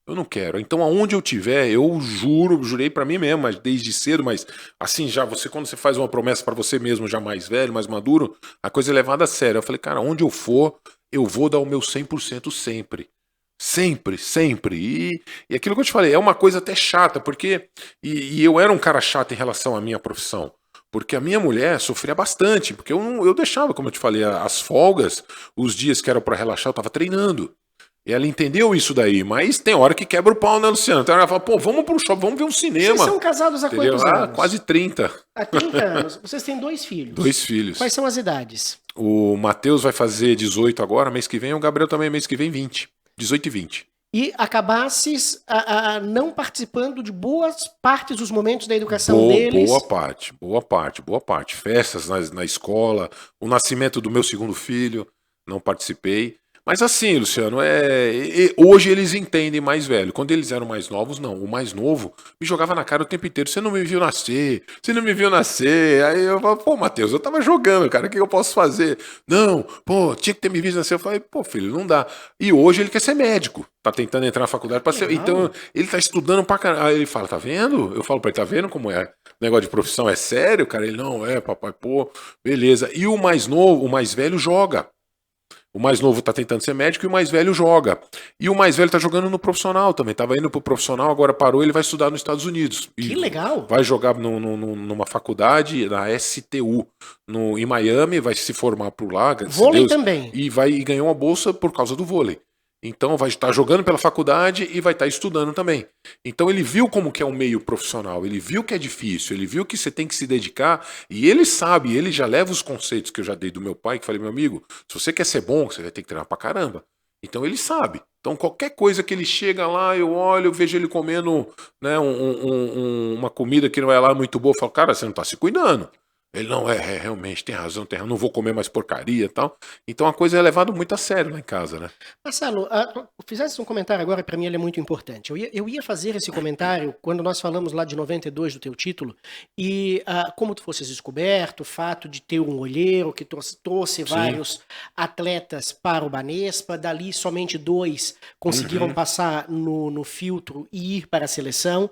Eu não quero. Então, aonde eu tiver, eu jurei pra mim mesmo, mas desde cedo, mas assim, quando você faz uma promessa pra você mesmo, já mais velho, mais maduro, a coisa é levada a sério. Eu falei, cara, onde eu for, eu vou dar o meu 100% sempre. Sempre. E aquilo que eu te falei, é uma coisa até chata, porque. E eu era um cara chato em relação à minha profissão. Porque a minha mulher sofria bastante, porque eu deixava, como eu te falei, as folgas, os dias que eram para relaxar, eu tava treinando. E ela entendeu isso daí, mas tem hora que quebra o pau, né, Luciano? Então ela fala, pô, vamos pro shopping, vamos ver um cinema. Vocês são casados há quantos anos? Quase 30. Há 30 anos. Vocês têm 2 filhos. 2 filhos. Quais são as idades? O Matheus vai fazer 18 agora, mês que vem, o Gabriel também mês que vem 20. 18 e 20. e acabasses não participando de boas partes dos momentos da educação deles. Boa parte. Festas na escola, o nascimento do meu segundo filho, não participei. Mas assim, Luciano, hoje eles entendem mais velho. Quando eles eram mais novos, não. O mais novo me jogava na cara o tempo inteiro. Você não me viu nascer, você não me viu nascer. Aí eu falava, pô, Matheus, eu tava jogando, cara, o que eu posso fazer? Não, pô, tinha que ter me visto nascer. Eu falei, pô, filho, não dá. E hoje ele quer ser médico. Tá tentando entrar na faculdade pra ser. Então, ele tá estudando pra caralho. Aí ele fala, tá vendo? Eu falo pra ele, tá vendo como é? O negócio de profissão é sério, cara? Ele, não, papai, pô, beleza. E o mais novo, o mais velho joga. O mais novo tá tentando ser médico e o mais velho joga. E o mais velho tá jogando no profissional também. Tava indo pro profissional, agora parou, ele vai estudar nos Estados Unidos. Que legal! Vai jogar numa faculdade, na STU, em Miami, vai se formar por lá. Vôlei também. E ganhou uma bolsa por causa do vôlei. Então vai estar jogando pela faculdade e vai estar estudando também. Então ele viu como que é um meio profissional, ele viu que é difícil, ele viu que você tem que se dedicar e ele sabe, ele já leva os conceitos que eu já dei do meu pai, que falei, meu amigo, se você quer ser bom, você vai ter que treinar pra caramba. Então ele sabe. Então qualquer coisa que ele chega lá, eu olho, eu vejo ele comendo, né, uma comida que não é lá muito boa, eu falo, cara, você não tá se cuidando. Ele não realmente tem razão, não vou comer mais porcaria e tal. Então a coisa é levada muito a sério lá em casa, né? Marcelo, fizesse um comentário agora, para mim ele é muito importante. Eu ia fazer esse comentário quando nós falamos lá de 92 do teu título, e como tu fosses descoberto, o fato de ter um olheiro que trouxe vários atletas para o Banespa, dali somente 2 conseguiram passar no filtro e ir para a seleção.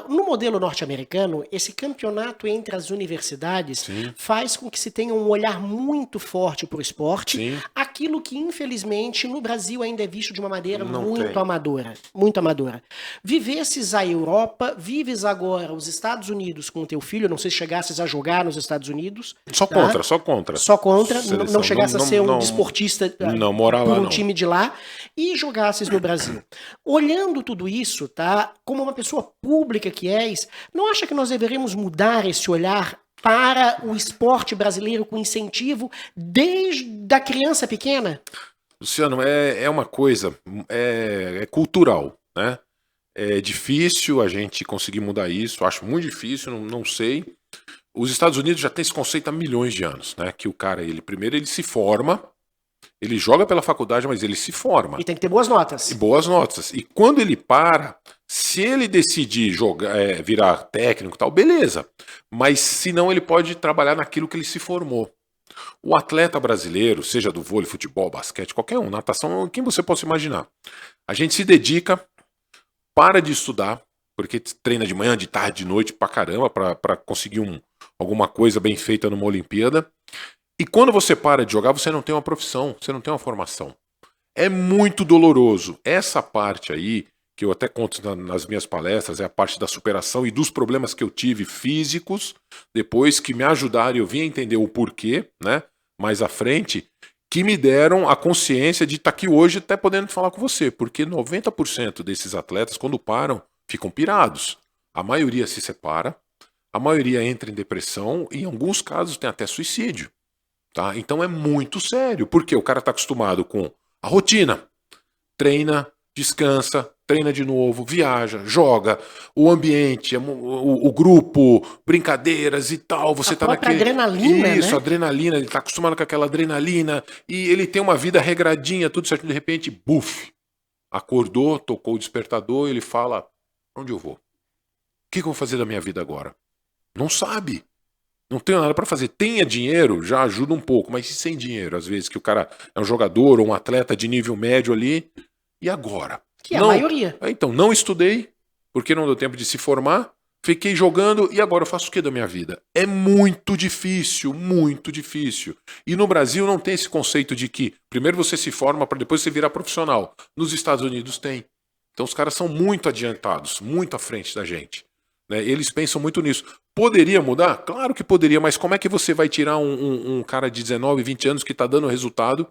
No modelo norte-americano, esse campeonato entre as universidades faz com que se tenha um olhar muito forte para o esporte, aquilo que infelizmente no Brasil ainda é visto de uma maneira muito amadora, muito amadora. Vivesses a Europa, vives agora os Estados Unidos com o teu filho, não sei se chegasses a jogar nos Estados Unidos. Só contra. Não chegasses a ser um desportista por um time de lá e jogasses no Brasil. Olhando tudo isso, tá, como uma pessoa pública que és, não acha que nós deveríamos mudar esse olhar para o esporte brasileiro com incentivo desde a criança pequena? Luciano, é uma coisa, é cultural, né? É difícil a gente conseguir mudar isso, acho muito difícil, não sei. Os Estados Unidos já tem esse conceito há milhões de anos, né? Que o cara, primeiro ele se forma, ele joga pela faculdade, mas ele se forma. E tem que ter boas notas. E boas notas. E quando ele para, se ele decidir jogar, virar técnico e tal, beleza. Mas se não, ele pode trabalhar naquilo que ele se formou. O atleta brasileiro, seja do vôlei, futebol, basquete, qualquer um, natação, quem você possa imaginar. A gente se dedica, para de estudar, porque treina de manhã, de tarde, de noite pra caramba, pra conseguir alguma coisa bem feita numa Olimpíada. E quando você para de jogar, você não tem uma profissão, você não tem uma formação. É muito doloroso. Essa parte aí, que eu até conto nas minhas palestras, é a parte da superação e dos problemas que eu tive físicos, depois que me ajudaram e eu vim a entender o porquê, né, mais à frente, que me deram a consciência de estar aqui hoje até podendo falar com você, porque 90% desses atletas, quando param, ficam pirados. A maioria se separa, a maioria entra em depressão e em alguns casos tem até suicídio. Tá? Então é muito sério, porque o cara está acostumado com a rotina, treina, descansa, treina de novo, viaja, joga, o ambiente, o grupo, brincadeiras e tal, você tá naquele... adrenalina, Isso, né? adrenalina, ele tá acostumado com aquela adrenalina, e ele tem uma vida regradinha, tudo certo, de repente, buf, acordou, tocou o despertador, ele fala, onde eu vou? O que eu vou fazer da minha vida agora? Não sabe. Não tenho nada para fazer. Tenha dinheiro, já ajuda um pouco, mas e sem dinheiro? Às vezes que o cara é um jogador ou um atleta de nível médio ali, e agora? Que é a maioria. Então, não estudei, porque não deu tempo de se formar, fiquei jogando, e agora eu faço o que da minha vida? É muito difícil, muito difícil. E no Brasil não tem esse conceito de que primeiro você se forma para depois você virar profissional. Nos Estados Unidos tem. Então os caras são muito adiantados, muito à frente da gente. Eles pensam muito nisso. Poderia mudar? Claro que poderia, mas como é que você vai tirar um cara de 19, 20 anos que está dando resultado,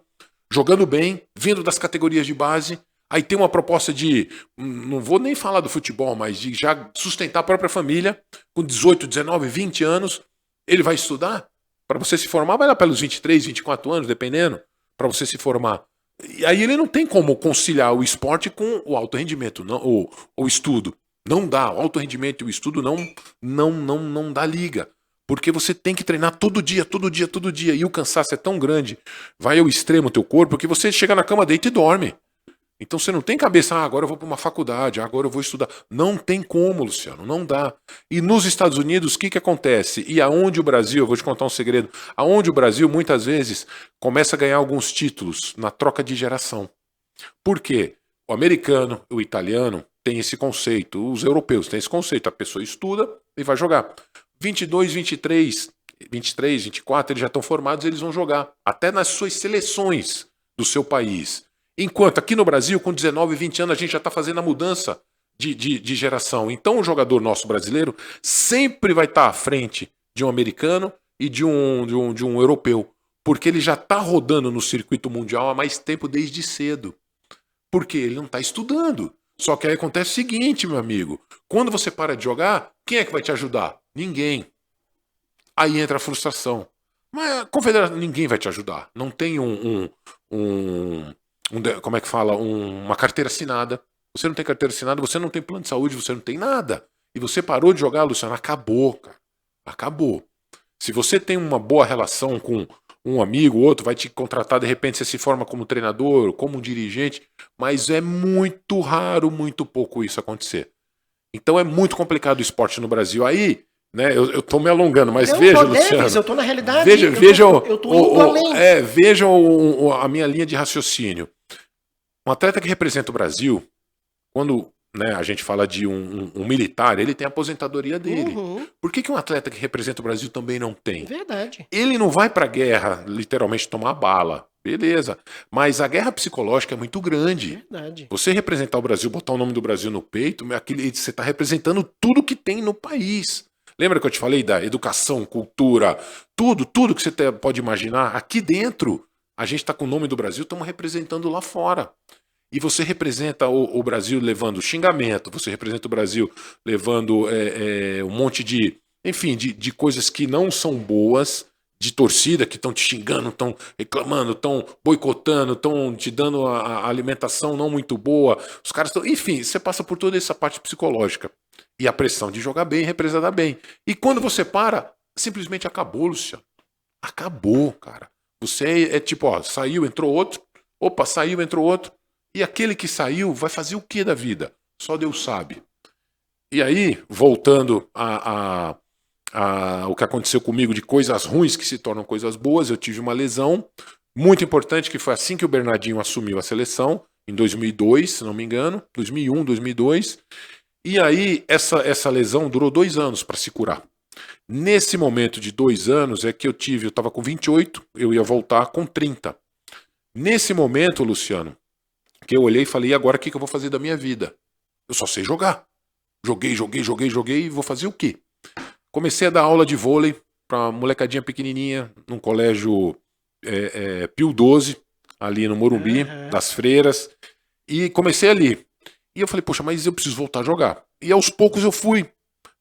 jogando bem, vindo das categorias de base, aí tem uma proposta de, não vou nem falar do futebol, mas de já sustentar a própria família, com 18, 19, 20 anos, ele vai estudar? Para você se formar, vai lá pelos 23, 24 anos, dependendo, para você se formar. E aí ele não tem como conciliar o esporte com o alto rendimento, não, o estudo. Não dá. O alto rendimento e o estudo não dá liga. Porque você tem que treinar todo dia, todo dia, todo dia. E o cansaço é tão grande, vai ao extremo teu corpo, que você chega na cama, deita e dorme. Então você não tem cabeça, agora eu vou para uma faculdade, agora eu vou estudar. Não tem como, Luciano, não dá. E nos Estados Unidos, o que acontece? E aonde o Brasil, eu vou te contar um segredo, aonde o Brasil muitas vezes começa a ganhar alguns títulos na troca de geração. Por quê? O americano, o italiano tem esse conceito, os europeus têm esse conceito, a pessoa estuda e vai jogar. 22, 23, 24, eles já estão formados, eles vão jogar, até nas suas seleções do seu país. Enquanto aqui no Brasil, com 19, 20 anos, a gente já está fazendo a mudança de geração. Então o jogador nosso brasileiro sempre vai estar à frente de um americano e de um europeu, porque ele já está rodando no circuito mundial há mais tempo desde cedo. Porque ele não está estudando. Só que aí acontece o seguinte, meu amigo, quando você para de jogar, quem é que vai te ajudar? Ninguém. Aí entra a frustração. Mas a confederação, ninguém vai te ajudar. Não tem como é que fala? Uma carteira assinada. Você não tem carteira assinada, você não tem plano de saúde, você não tem nada. E você parou de jogar, Luciano, acabou, cara. Acabou. Se você tem uma boa relação com um amigo, outro, vai te contratar, de repente você se forma como treinador, como um dirigente, mas é muito raro, muito pouco isso acontecer. Então é muito complicado o esporte no Brasil. Aí, né, eu tô me alongando, mas veja, Luciano. Eu tô na realidade. Veja a minha linha de raciocínio. Um atleta que representa o Brasil, quando, né, a gente fala de um militar, ele tem a aposentadoria dele. Uhum. Por que um atleta que representa o Brasil também não tem? Verdade. Ele não vai pra guerra, literalmente, tomar bala. Beleza. Mas a guerra psicológica é muito grande. Verdade. Você representar o Brasil, botar o nome do Brasil no peito, você está representando tudo que tem no país. Lembra que eu te falei da educação, cultura, tudo que você pode imaginar? Aqui dentro, a gente está com o nome do Brasil, estamos representando lá fora. E você representa o Brasil levando xingamento, você representa o Brasil levando um monte de, enfim, de coisas que não são boas, de torcida, que estão te xingando, estão reclamando, estão boicotando, estão te dando a alimentação não muito boa. Os caras estão. Enfim, você passa por toda essa parte psicológica. E a pressão de jogar bem, representar bem. E quando você para, simplesmente acabou, Luciano. Acabou, cara. Você é tipo, ó, saiu, entrou outro. Opa, saiu, entrou outro. E aquele que saiu vai fazer o que da vida? Só Deus sabe. E aí, voltando o que aconteceu comigo de coisas ruins que se tornam coisas boas, eu tive uma lesão muito importante, que foi assim que o Bernardinho assumiu a seleção, em 2002, se não me engano, 2001, 2002. E aí, essa lesão durou 2 anos para se curar. Nesse momento de 2 anos é que eu estava com 28, eu ia voltar com 30. Nesse momento, Luciano, que eu olhei e falei, e agora o que eu vou fazer da minha vida? Eu só sei jogar. Joguei, e vou fazer o quê? Comecei a dar aula de vôlei para molecadinha pequenininha, num colégio Pio 12, ali no Morumbi, das Freiras, e comecei ali. E eu falei, poxa, mas eu preciso voltar a jogar. E aos poucos eu fui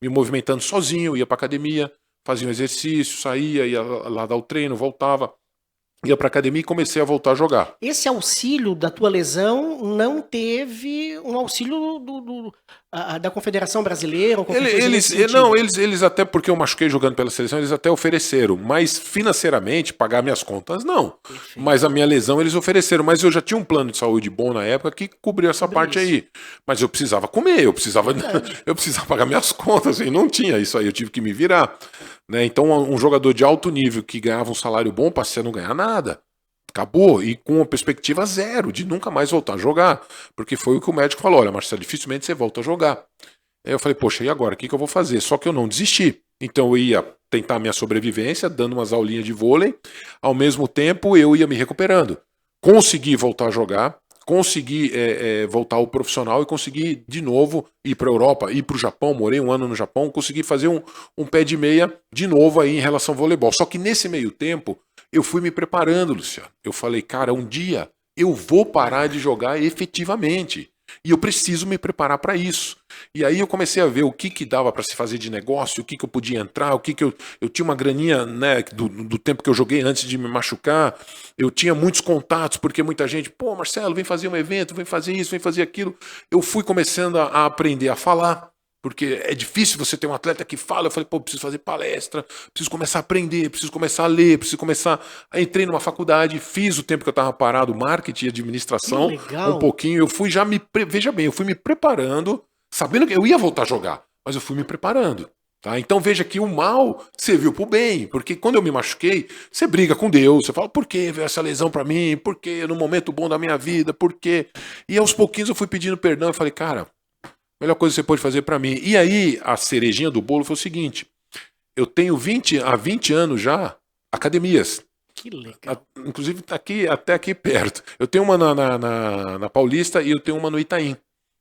me movimentando sozinho, ia pra academia, fazia um exercício, saía, ia lá dar o treino, voltava, ia pra academia e comecei a voltar a jogar. Esse auxílio da tua lesão não teve um auxílio da Confederação Brasileira? Ou qualquer coisa nesse sentido? Eles até, porque eu machuquei jogando pela seleção, eles até ofereceram, mas financeiramente, pagar minhas contas, não. Perfeito. Mas a minha lesão eles ofereceram, mas eu já tinha um plano de saúde bom na época que cobriu essa parte aí. Mas eu precisava comer, eu precisava pagar minhas contas, e não tinha isso aí, eu tive que me virar. Né? Então um jogador de alto nível que ganhava um salário bom passeia a não ganhar nada. Acabou, e com uma perspectiva zero, de nunca mais voltar a jogar. Porque foi o que o médico falou, olha, Marcelo, dificilmente você volta a jogar. Aí eu falei, poxa, e agora? O que eu vou fazer? Só que eu não desisti. Então eu ia tentar minha sobrevivência, dando umas aulinhas de vôlei. Ao mesmo tempo, eu ia me recuperando. Consegui voltar a jogar, consegui voltar ao profissional e consegui de novo ir para a Europa, ir para o Japão. Morei 1 ano no Japão, consegui fazer um pé de meia de novo aí em relação ao voleibol. Só que nesse meio tempo, eu fui me preparando, Luciano. Eu falei, cara, um dia eu vou parar de jogar efetivamente. E eu preciso me preparar para isso. E aí eu comecei a ver o que dava para se fazer de negócio, o que eu podia entrar, o que eu tinha uma graninha, né, do tempo que eu joguei antes de me machucar. Eu tinha muitos contatos, porque muita gente, pô, Marcelo, vem fazer um evento, vem fazer isso, vem fazer aquilo. Eu fui começando a aprender a falar. Porque é difícil você ter um atleta que fala. Eu falei, pô, preciso fazer palestra, preciso começar a aprender, preciso começar a ler, preciso começar. Aí entrei numa faculdade, fiz o tempo que eu estava parado, marketing e administração, um pouquinho. Eu fui já veja bem, eu fui me preparando, sabendo que eu ia voltar a jogar, mas eu fui me preparando. Tá? Então veja que o mal serviu pro bem, porque quando eu me machuquei, você briga com Deus, você fala, por que veio essa lesão pra mim? Por que no momento bom da minha vida? Por quê? E aos pouquinhos eu fui pedindo perdão, eu falei, cara, melhor coisa que você pode fazer para mim. E aí, a cerejinha do bolo foi o seguinte: eu tenho há 20 anos já academias. Que legal. Inclusive, até aqui perto. Eu tenho uma na Paulista e eu tenho uma no Itaim.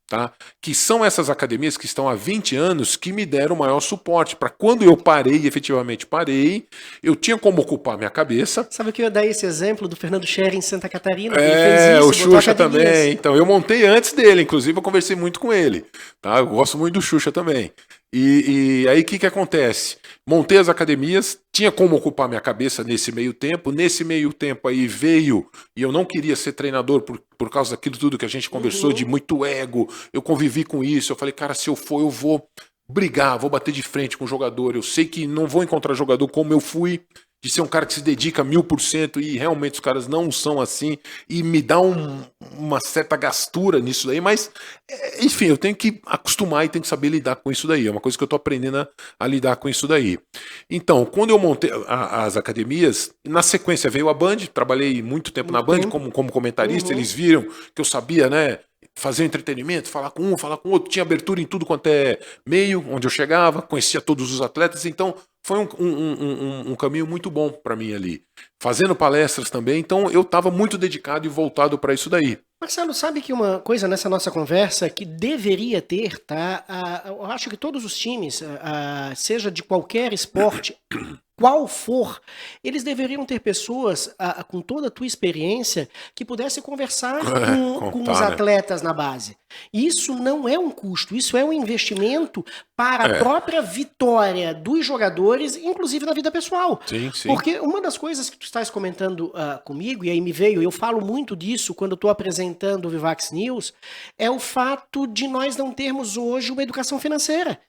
Tá? Que são essas academias que estão há 20 anos que me deram maior suporte. Para quando eu parei, efetivamente parei, eu tinha como ocupar minha cabeça. Sabe que eu ia dar esse exemplo do Fernando Scherer em Santa Catarina? Que ele fez isso, o Xuxa também. Então, eu montei antes dele, inclusive eu conversei muito com ele. Tá? Eu gosto muito do Xuxa também. E aí o que acontece? Montei as academias, tinha como ocupar minha cabeça nesse meio tempo. Nesse meio tempo aí veio, e eu não queria ser treinador por causa daquilo tudo que a gente conversou, de muito ego. Eu convivi com isso, eu falei, cara, se eu for, eu vou brigar, vou bater de frente com o jogador. Eu sei que não vou encontrar jogador como eu fui, de ser um cara que se dedica 1000%, e realmente os caras não são assim, e me dá uma certa gastura nisso daí, mas enfim, eu tenho que acostumar e tenho que saber lidar com isso daí, é uma coisa que eu tô aprendendo a lidar com isso daí. Então, quando eu montei as academias, na sequência veio a Band, trabalhei muito tempo na Band como comentarista, eles viram que eu sabia, né, fazer entretenimento, falar com um, falar com outro, tinha abertura em tudo quanto é meio, onde eu chegava, conhecia todos os atletas, então foi um caminho muito bom para mim ali. Fazendo palestras também, então eu estava muito dedicado e voltado para isso daí. Marcelo, sabe que uma coisa nessa nossa conversa que deveria ter, tá? Eu acho que todos os times, seja de qualquer esporte, qual for, eles deveriam ter pessoas com toda a tua experiência que pudesse conversar com os atletas, né, na base. Isso não é um custo, isso é um investimento para a própria vitória dos jogadores, inclusive na vida pessoal. Sim, sim. Porque uma das coisas que tu estás comentando comigo, e aí me veio, eu falo muito disso quando eu estou apresentando o Vivax News, é o fato de nós não termos hoje uma educação financeira.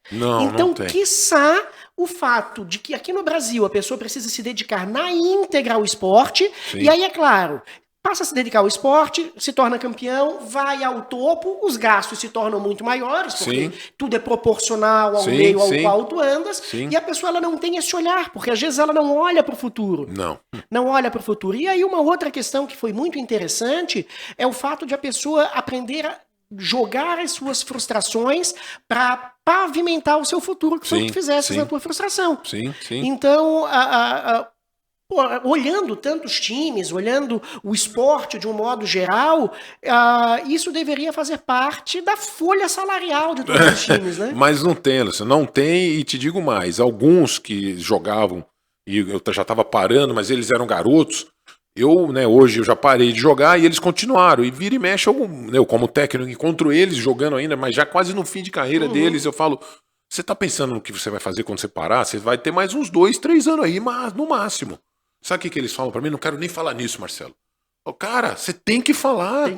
Então, quiçá o fato de que aqui no Brasil a pessoa precisa se dedicar na íntegra ao esporte, e aí, é claro, passa a se dedicar ao esporte, se torna campeão, vai ao topo, os gastos se tornam muito maiores, porque tudo é proporcional ao meio ao qual tu andas, e a pessoa ela não tem esse olhar, porque às vezes ela não olha para o futuro. Não olha para o futuro. E aí uma outra questão que foi muito interessante é o fato de a pessoa aprender a jogar as suas frustrações para pavimentar o seu futuro, que foi o que fizesse na tua frustração. Então, olhando tantos times, olhando o esporte de um modo geral, isso deveria fazer parte da folha salarial de todos os times, né? Mas não tem, Luciano, não tem, e te digo mais, alguns que jogavam, e eu já estava parando, mas eles eram garotos, hoje eu já parei de jogar e eles continuaram, e vira e mexe, eu como técnico encontro eles jogando ainda, mas já quase no fim de carreira deles, eu falo, você tá pensando no que você vai fazer quando você parar? Você vai ter mais uns 2, 3 anos aí, mas no máximo. Sabe o que eles falam pra mim? Não quero nem falar nisso, Marcelo. Cara, você tem que falar.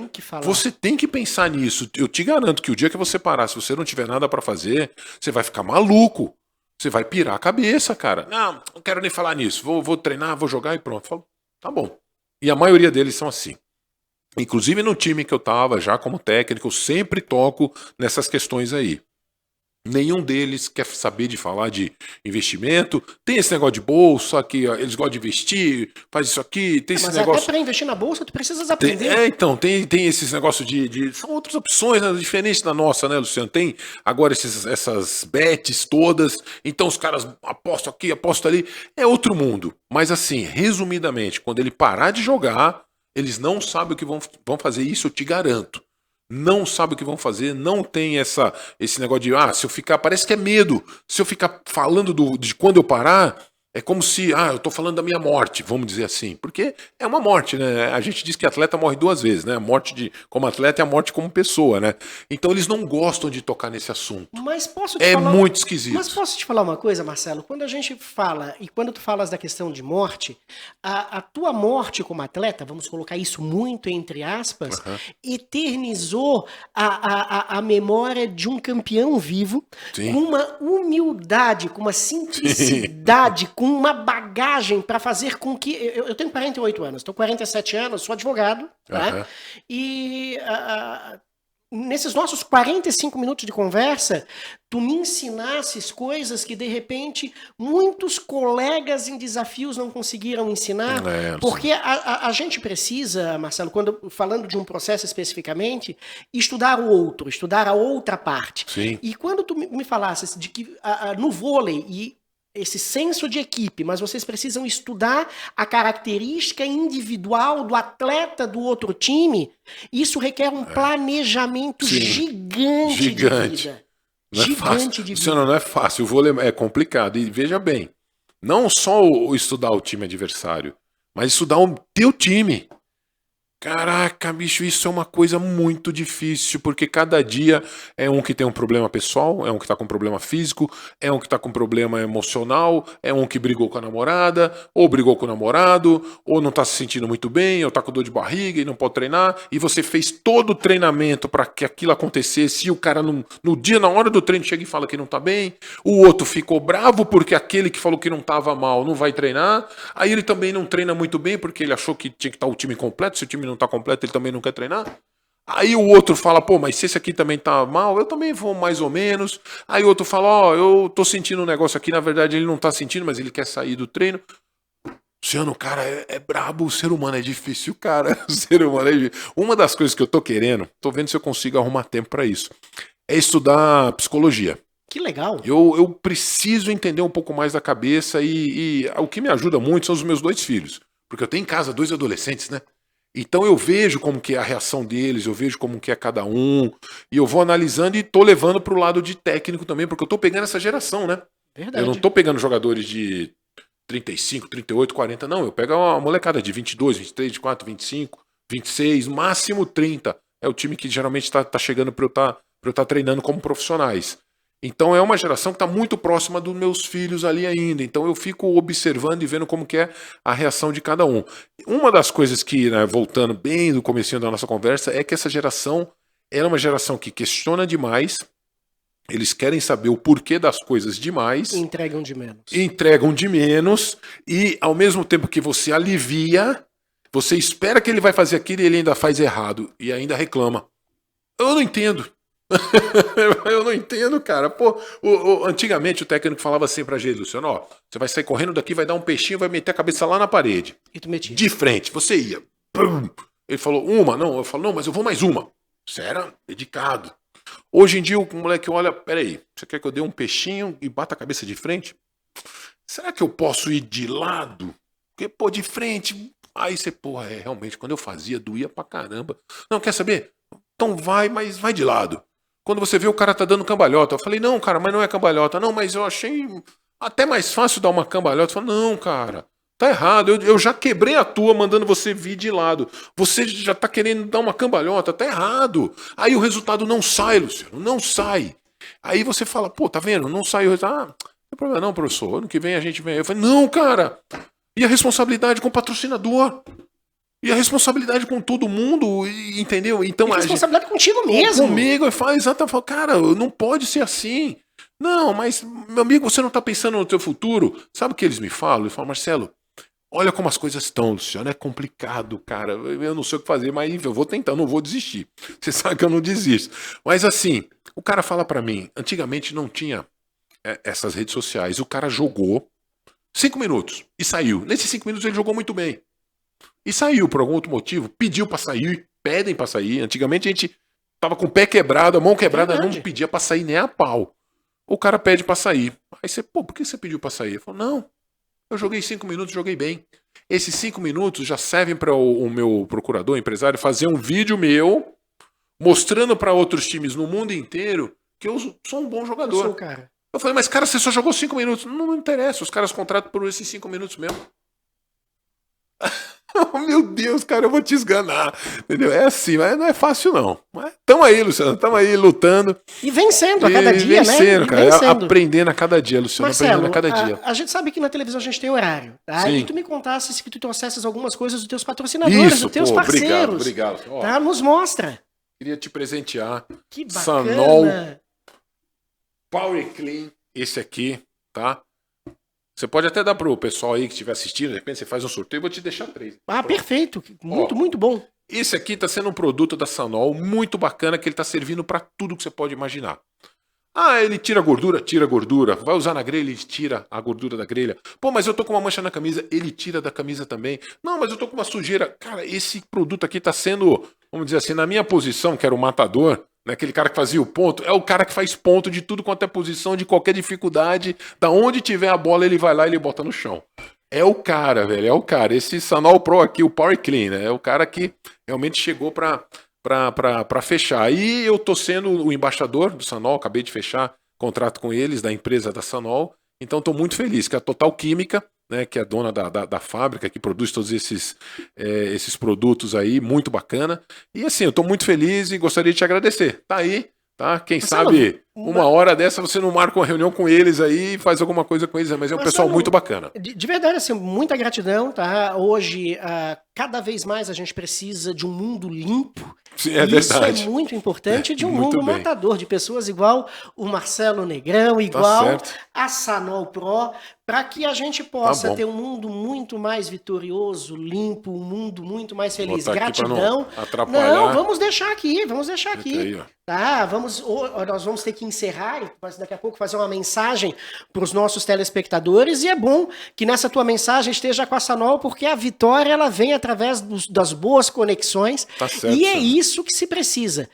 Você tem que pensar nisso. Eu te garanto que o dia que você parar, se você não tiver nada pra fazer, você vai ficar maluco. Você vai pirar a cabeça, cara. Não quero nem falar nisso. Vou treinar, vou jogar e pronto. Eu falo, tá bom. E a maioria deles são assim. Inclusive no time que eu tava já como técnico, eu sempre toco nessas questões aí. Nenhum deles quer saber de falar de investimento. Tem esse negócio de bolsa, que eles gostam de investir, faz isso aqui, tem esse negócio... Mas até para investir na bolsa, tu precisas aprender. Então, tem esses negócios São outras opções, né, diferentes da nossa, né, Luciano? Tem agora essas bets todas, então os caras apostam aqui, apostam ali. É outro mundo. Mas assim, resumidamente, quando ele parar de jogar, eles não sabem o que vão fazer, isso eu te garanto. Não sabe o que vão fazer, não tem esse negócio de, se eu ficar, parece que é medo, se eu ficar falando de quando eu parar, É como se, eu tô falando da minha morte, vamos dizer assim. Porque é uma morte, né? A gente diz que atleta morre 2 vezes, né? A morte como atleta e a morte como pessoa, né? Então eles não gostam de tocar nesse assunto. Mas posso te É falar, muito mas esquisito. posso te falar uma coisa, Marcelo? Quando a gente fala, e quando tu falas da questão de morte, a tua morte como atleta, vamos colocar isso muito entre aspas, Aham. eternizou a memória de um campeão vivo, com Sim. uma humildade, com uma simplicidade, com uma bagagem para fazer com que. Eu tenho 48 anos, estou 47 anos, sou advogado, tá? Aham. E nesses nossos 45 minutos de conversa, tu me ensinasses coisas que, de repente, muitos colegas em desafios não conseguiram ensinar, porque a gente precisa, Marcelo, falando de um processo especificamente, estudar o outro, estudar a outra parte. Sim. E quando tu me falasses de que no vôlei e esse senso de equipe, mas vocês precisam estudar a característica individual do atleta do outro time, isso requer um planejamento Sim. gigante de vida. Não é fácil. Gigante de vida. Luciano, não é fácil. O vôlei é complicado. E veja bem, não só estudar o time adversário, mas estudar o teu time. Caraca, bicho, isso é uma coisa muito difícil, porque cada dia é um que tem um problema pessoal, é um que tá com problema físico, é um que tá com problema emocional, é um que brigou com a namorada, ou brigou com o namorado, ou não tá se sentindo muito bem, ou tá com dor de barriga e não pode treinar, e você fez todo o treinamento para que aquilo acontecesse, e o cara no dia, na hora do treino, chega e fala que não tá bem, o outro ficou bravo porque aquele que falou que não tava mal não vai treinar, aí ele também não treina muito bem porque ele achou que tinha que estar o time completo, se o time não tá completo, ele também não quer treinar. Aí o outro fala, pô, mas se esse aqui também tá mal, eu também vou mais ou menos. Aí o outro fala, eu tô sentindo um negócio aqui, na verdade ele não tá sentindo, mas ele quer sair do treino. Luciano, cara, é brabo, o ser humano é difícil, cara. O ser humano é difícil. Uma das coisas que eu tô querendo, tô vendo se eu consigo arrumar tempo para isso, é estudar psicologia. Que legal. Eu preciso entender um pouco mais da cabeça e o que me ajuda muito são os meus 2 filhos. Porque eu tenho em casa 2 adolescentes, né? Então eu vejo como que é a reação deles, eu vejo como que é cada um, e eu vou analisando e tô levando pro lado de técnico também, porque eu tô pegando essa geração, né? Verdade. Eu não tô pegando jogadores de 35, 38, 40, não. Eu pego uma molecada de 22, 23, 24, 25, 26, máximo 30. É o time que geralmente tá chegando pra eu tá treinando como profissionais. Então é uma geração que está muito próxima dos meus filhos ali ainda. Então eu fico observando e vendo como que é a reação de cada um. Uma das coisas que, né, voltando bem do comecinho da nossa conversa, é que essa geração é uma geração que questiona demais, eles querem saber o porquê das coisas demais, Entregam de menos. entregam de menos, e ao mesmo tempo que você alivia, você espera que ele vai fazer aquilo e ele ainda faz errado, e ainda reclama. Eu não entendo. Eu não entendo, cara. Pô, antigamente o técnico falava assim pra gente, Luciano, ó, você vai sair correndo daqui, vai dar um peixinho, vai meter a cabeça lá na parede. E tu metia. De frente, você ia. Pum. Ele falou, uma? Não, eu falo, não, mas eu vou mais uma. Você era dedicado. Hoje em dia o moleque olha, peraí, você quer que eu dê um peixinho e bata a cabeça de frente? Será que eu posso ir de lado? Porque, pô, de frente... Aí você, porra, realmente, quando eu fazia, doía pra caramba. Não, quer saber? Então vai, mas vai de lado. Quando você vê o cara tá dando cambalhota, eu falei, não, cara, mas não é cambalhota. Não, mas eu achei até mais fácil dar uma cambalhota. Eu falei, não, cara, tá errado. Eu já quebrei a tua mandando você vir de lado. Você já tá querendo dar uma cambalhota, tá errado. Aí o resultado não sai, Luciano, não sai. Aí você fala, pô, tá vendo? Não sai o resultado. Ah, não tem problema não, professor. Ano que vem a gente vem. Eu falei, não, cara. E a responsabilidade com o patrocinador? E a responsabilidade com todo mundo, entendeu? Então, a responsabilidade contigo mesmo. Comigo, eu falo exatamente, cara, não pode ser assim. Não, mas, meu amigo, você não tá pensando no teu futuro? Sabe o que eles me falam? Eles falam, Marcelo, olha como as coisas estão, Luciano, é complicado, cara. Eu não sei o que fazer, mas eu vou tentar, não vou desistir. Você sabe que eu não desisto. Mas assim, o cara fala pra mim, antigamente não tinha essas redes sociais. O cara jogou 5 minutos e saiu. Nesses 5 minutos ele jogou muito bem. E saiu por algum outro motivo, pediu pra sair, pedem pra sair. Antigamente a gente tava com o pé quebrado, a mão quebrada, não pedia pra sair nem a pau. O cara pede pra sair. Aí você, pô, por que você pediu pra sair? Eu falo, não, eu joguei 5 minutos, joguei bem. Esses 5 minutos já servem para o meu procurador, empresário, fazer um vídeo meu mostrando pra outros times no mundo inteiro que eu sou um bom jogador. Eu sou o cara. Eu falei, mas cara, você só jogou 5 minutos. Não, não interessa, os caras contratam por esses 5 minutos mesmo. Oh, meu Deus, cara, eu vou te esganar. Entendeu? É assim, mas não é fácil, não. Mas tamo aí, Luciano, tamo aí lutando. E vencendo a cada dia, vencendo, né? E cara. vencendo. Aprendendo a cada dia, Luciano. Marcelo, aprendendo a cada dia. a gente sabe que na televisão a gente tem horário, tá? Sim. E tu me contasses que tu trouxesses algumas coisas dos teus patrocinadores, Isso, dos teus pô, parceiros. obrigado. Ó, Tá? Nos mostra. queria te presentear. Que bacana. Sanol Power Clean, esse aqui, tá? Você pode até dar pro pessoal aí que estiver assistindo, de repente você faz um sorteio, eu vou te deixar 3. Ah, perfeito. Muito, Ó, muito bom. Esse aqui tá sendo um produto da Sanol muito bacana, que ele tá servindo para tudo que você pode imaginar. Ah, ele tira gordura? Tira gordura. Vai usar na grelha? Ele tira a gordura da grelha. Pô, mas eu tô com uma mancha na camisa. Ele tira da camisa também. Não, mas eu tô com uma sujeira. Cara, esse produto aqui tá sendo, vamos dizer assim, na minha posição, que era o matador, né, aquele cara que fazia o ponto, é o cara que faz ponto de tudo quanto é posição, de qualquer dificuldade. Da onde tiver a bola, ele vai lá e ele bota no chão. É o cara, velho, é o cara. Esse Sanol Pro aqui, o Power Clean, né, é o cara que realmente chegou pra fechar. E eu tô sendo o embaixador do Sanol, acabei de fechar contrato com eles, da empresa da Sanol, então tô muito feliz, que a Total Química, né, que é a dona da fábrica, que produz todos esses produtos aí, muito bacana. E assim, eu tô muito feliz e gostaria de te agradecer. Tá aí, tá? Quem sabe uma hora dessa você não marca uma reunião com eles aí e faz alguma coisa com eles, mas é um pessoal muito bacana. De verdade, assim, muita gratidão, tá? Hoje, cada vez mais a gente precisa de um mundo limpo. Sim, é isso verdade. é muito importante, de um Muito mundo bem. matador, de pessoas igual o Marcelo Negrão, igual certo. a Sanol Pro, para que a gente possa bom. ter um mundo muito mais vitorioso, limpo, um mundo muito mais feliz. Botar aqui pra não Gratidão. atrapalhar. Não, vamos deixar aqui. Fica aí, ó. Tá, nós vamos ter que encerrar, mas daqui a pouco fazer uma mensagem para os nossos telespectadores, e é bom que nessa tua mensagem esteja com a Sanol, porque a vitória ela vem através das boas conexões, Tá certo, e é Sandro. isso que se precisa.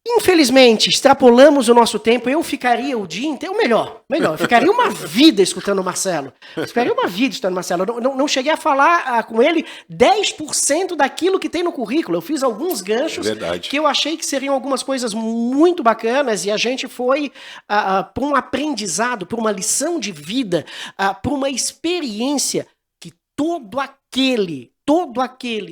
Infelizmente, extrapolamos o nosso tempo, eu ficaria o dia inteiro, melhor, eu ficaria uma vida escutando o Marcelo. Ficaria uma vida escutando o Marcelo. Eu não cheguei a falar com ele 10% daquilo que tem no currículo. Eu fiz alguns ganchos que eu achei que seriam algumas coisas muito bacanas, e a gente foi para um aprendizado, para uma lição de vida, para uma experiência que todo aquele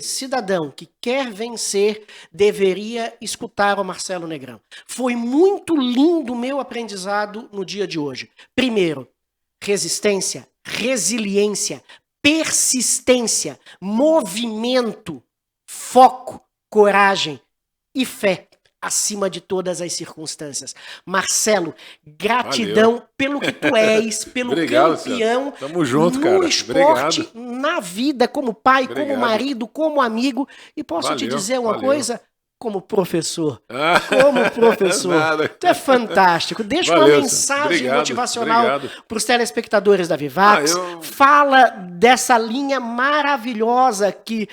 cidadão que quer vencer deveria escutar o Marcelo Negrão. Foi muito lindo o meu aprendizado no dia de hoje. Primeiro, resistência, resiliência, persistência, movimento, foco, coragem e fé acima de todas as circunstâncias. Marcelo, gratidão pelo que tu és, pelo Obrigado, campeão tamo junto, no cara. esporte, Obrigado. na vida, como pai, como Obrigado. marido, como amigo. E posso te Valeu, dizer uma valeu. coisa? Como professor. Ah, Como professor. nada. Tu é fantástico. Deixa Valeu, uma mensagem obrigado, motivacional obrigado. para os telespectadores da Vivax. Fala dessa linha maravilhosa que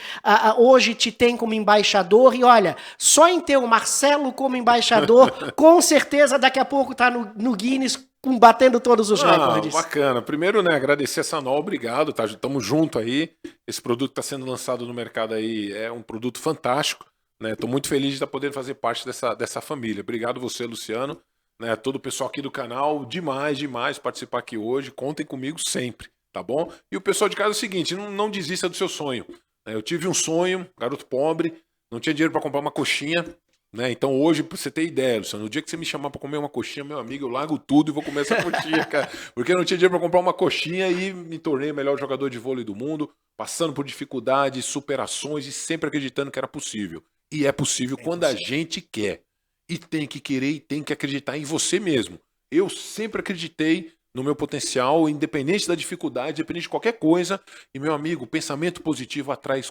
hoje te tem como embaixador. E olha, só em ter o Marcelo como embaixador, com certeza daqui a pouco tá no Guinness batendo todos os recordes. Bacana. Primeiro, né, agradecer a Sanol, obrigado, tá? Estamos junto aí. Esse produto está sendo lançado no mercado aí, é um produto fantástico. Estou muito feliz de estar podendo fazer parte dessa família. Obrigado você, Luciano, né, todo o pessoal aqui do canal. Demais participar aqui hoje. Contem comigo sempre, tá bom? E o pessoal de casa é o seguinte, não desista do seu sonho. Eu tive um sonho, garoto pobre, não tinha dinheiro para comprar uma coxinha. Né? Então hoje, pra você ter ideia, Luciano, no dia que você me chamar pra comer uma coxinha, meu amigo, eu largo tudo e vou comer essa coxinha, cara. Porque eu não tinha dinheiro pra comprar uma coxinha e me tornei o melhor jogador de vôlei do mundo, passando por dificuldades, superações e sempre acreditando que era possível. E é possível quando a gente quer. E tem que querer e tem que acreditar em você mesmo. Eu sempre acreditei no meu potencial, independente da dificuldade, independente de qualquer coisa. E, meu amigo, pensamento positivo atrai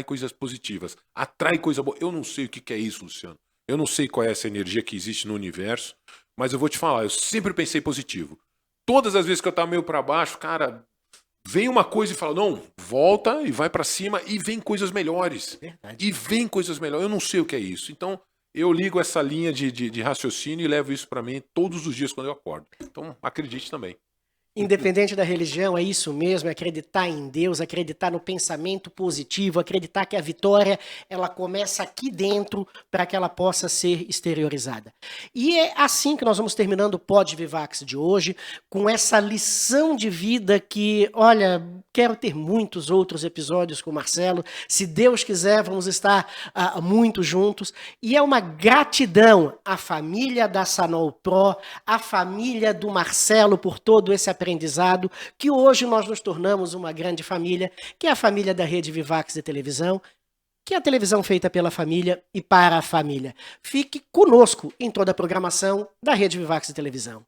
coisas positivas. Atrai coisa boa. Eu não sei o que é isso, Luciano. Eu não sei qual é essa energia que existe no universo, mas eu vou te falar, eu sempre pensei positivo. Todas as vezes que eu tava meio para baixo, cara, vem uma coisa e fala, não, volta e vai para cima e vem coisas melhores. Verdade. E vem coisas melhores. Eu não sei o que é isso. Então, eu ligo essa linha de raciocínio e levo isso para mim todos os dias quando eu acordo. Então, acredite também. Independente da religião, é isso mesmo, é acreditar em Deus, acreditar no pensamento positivo, acreditar que a vitória ela começa aqui dentro para que ela possa ser exteriorizada. E é assim que nós vamos terminando o Pod Vivax de hoje, com essa lição de vida que, olha, quero ter muitos outros episódios com o Marcelo. Se Deus quiser, vamos estar muito juntos. E é uma gratidão à família da Sanol Pro, à família do Marcelo por todo esse aprendizado, que hoje nós nos tornamos uma grande família, que é a família da Rede Vivax de televisão, que é a televisão feita pela família e para a família. Fique conosco em toda a programação da Rede Vivax de televisão.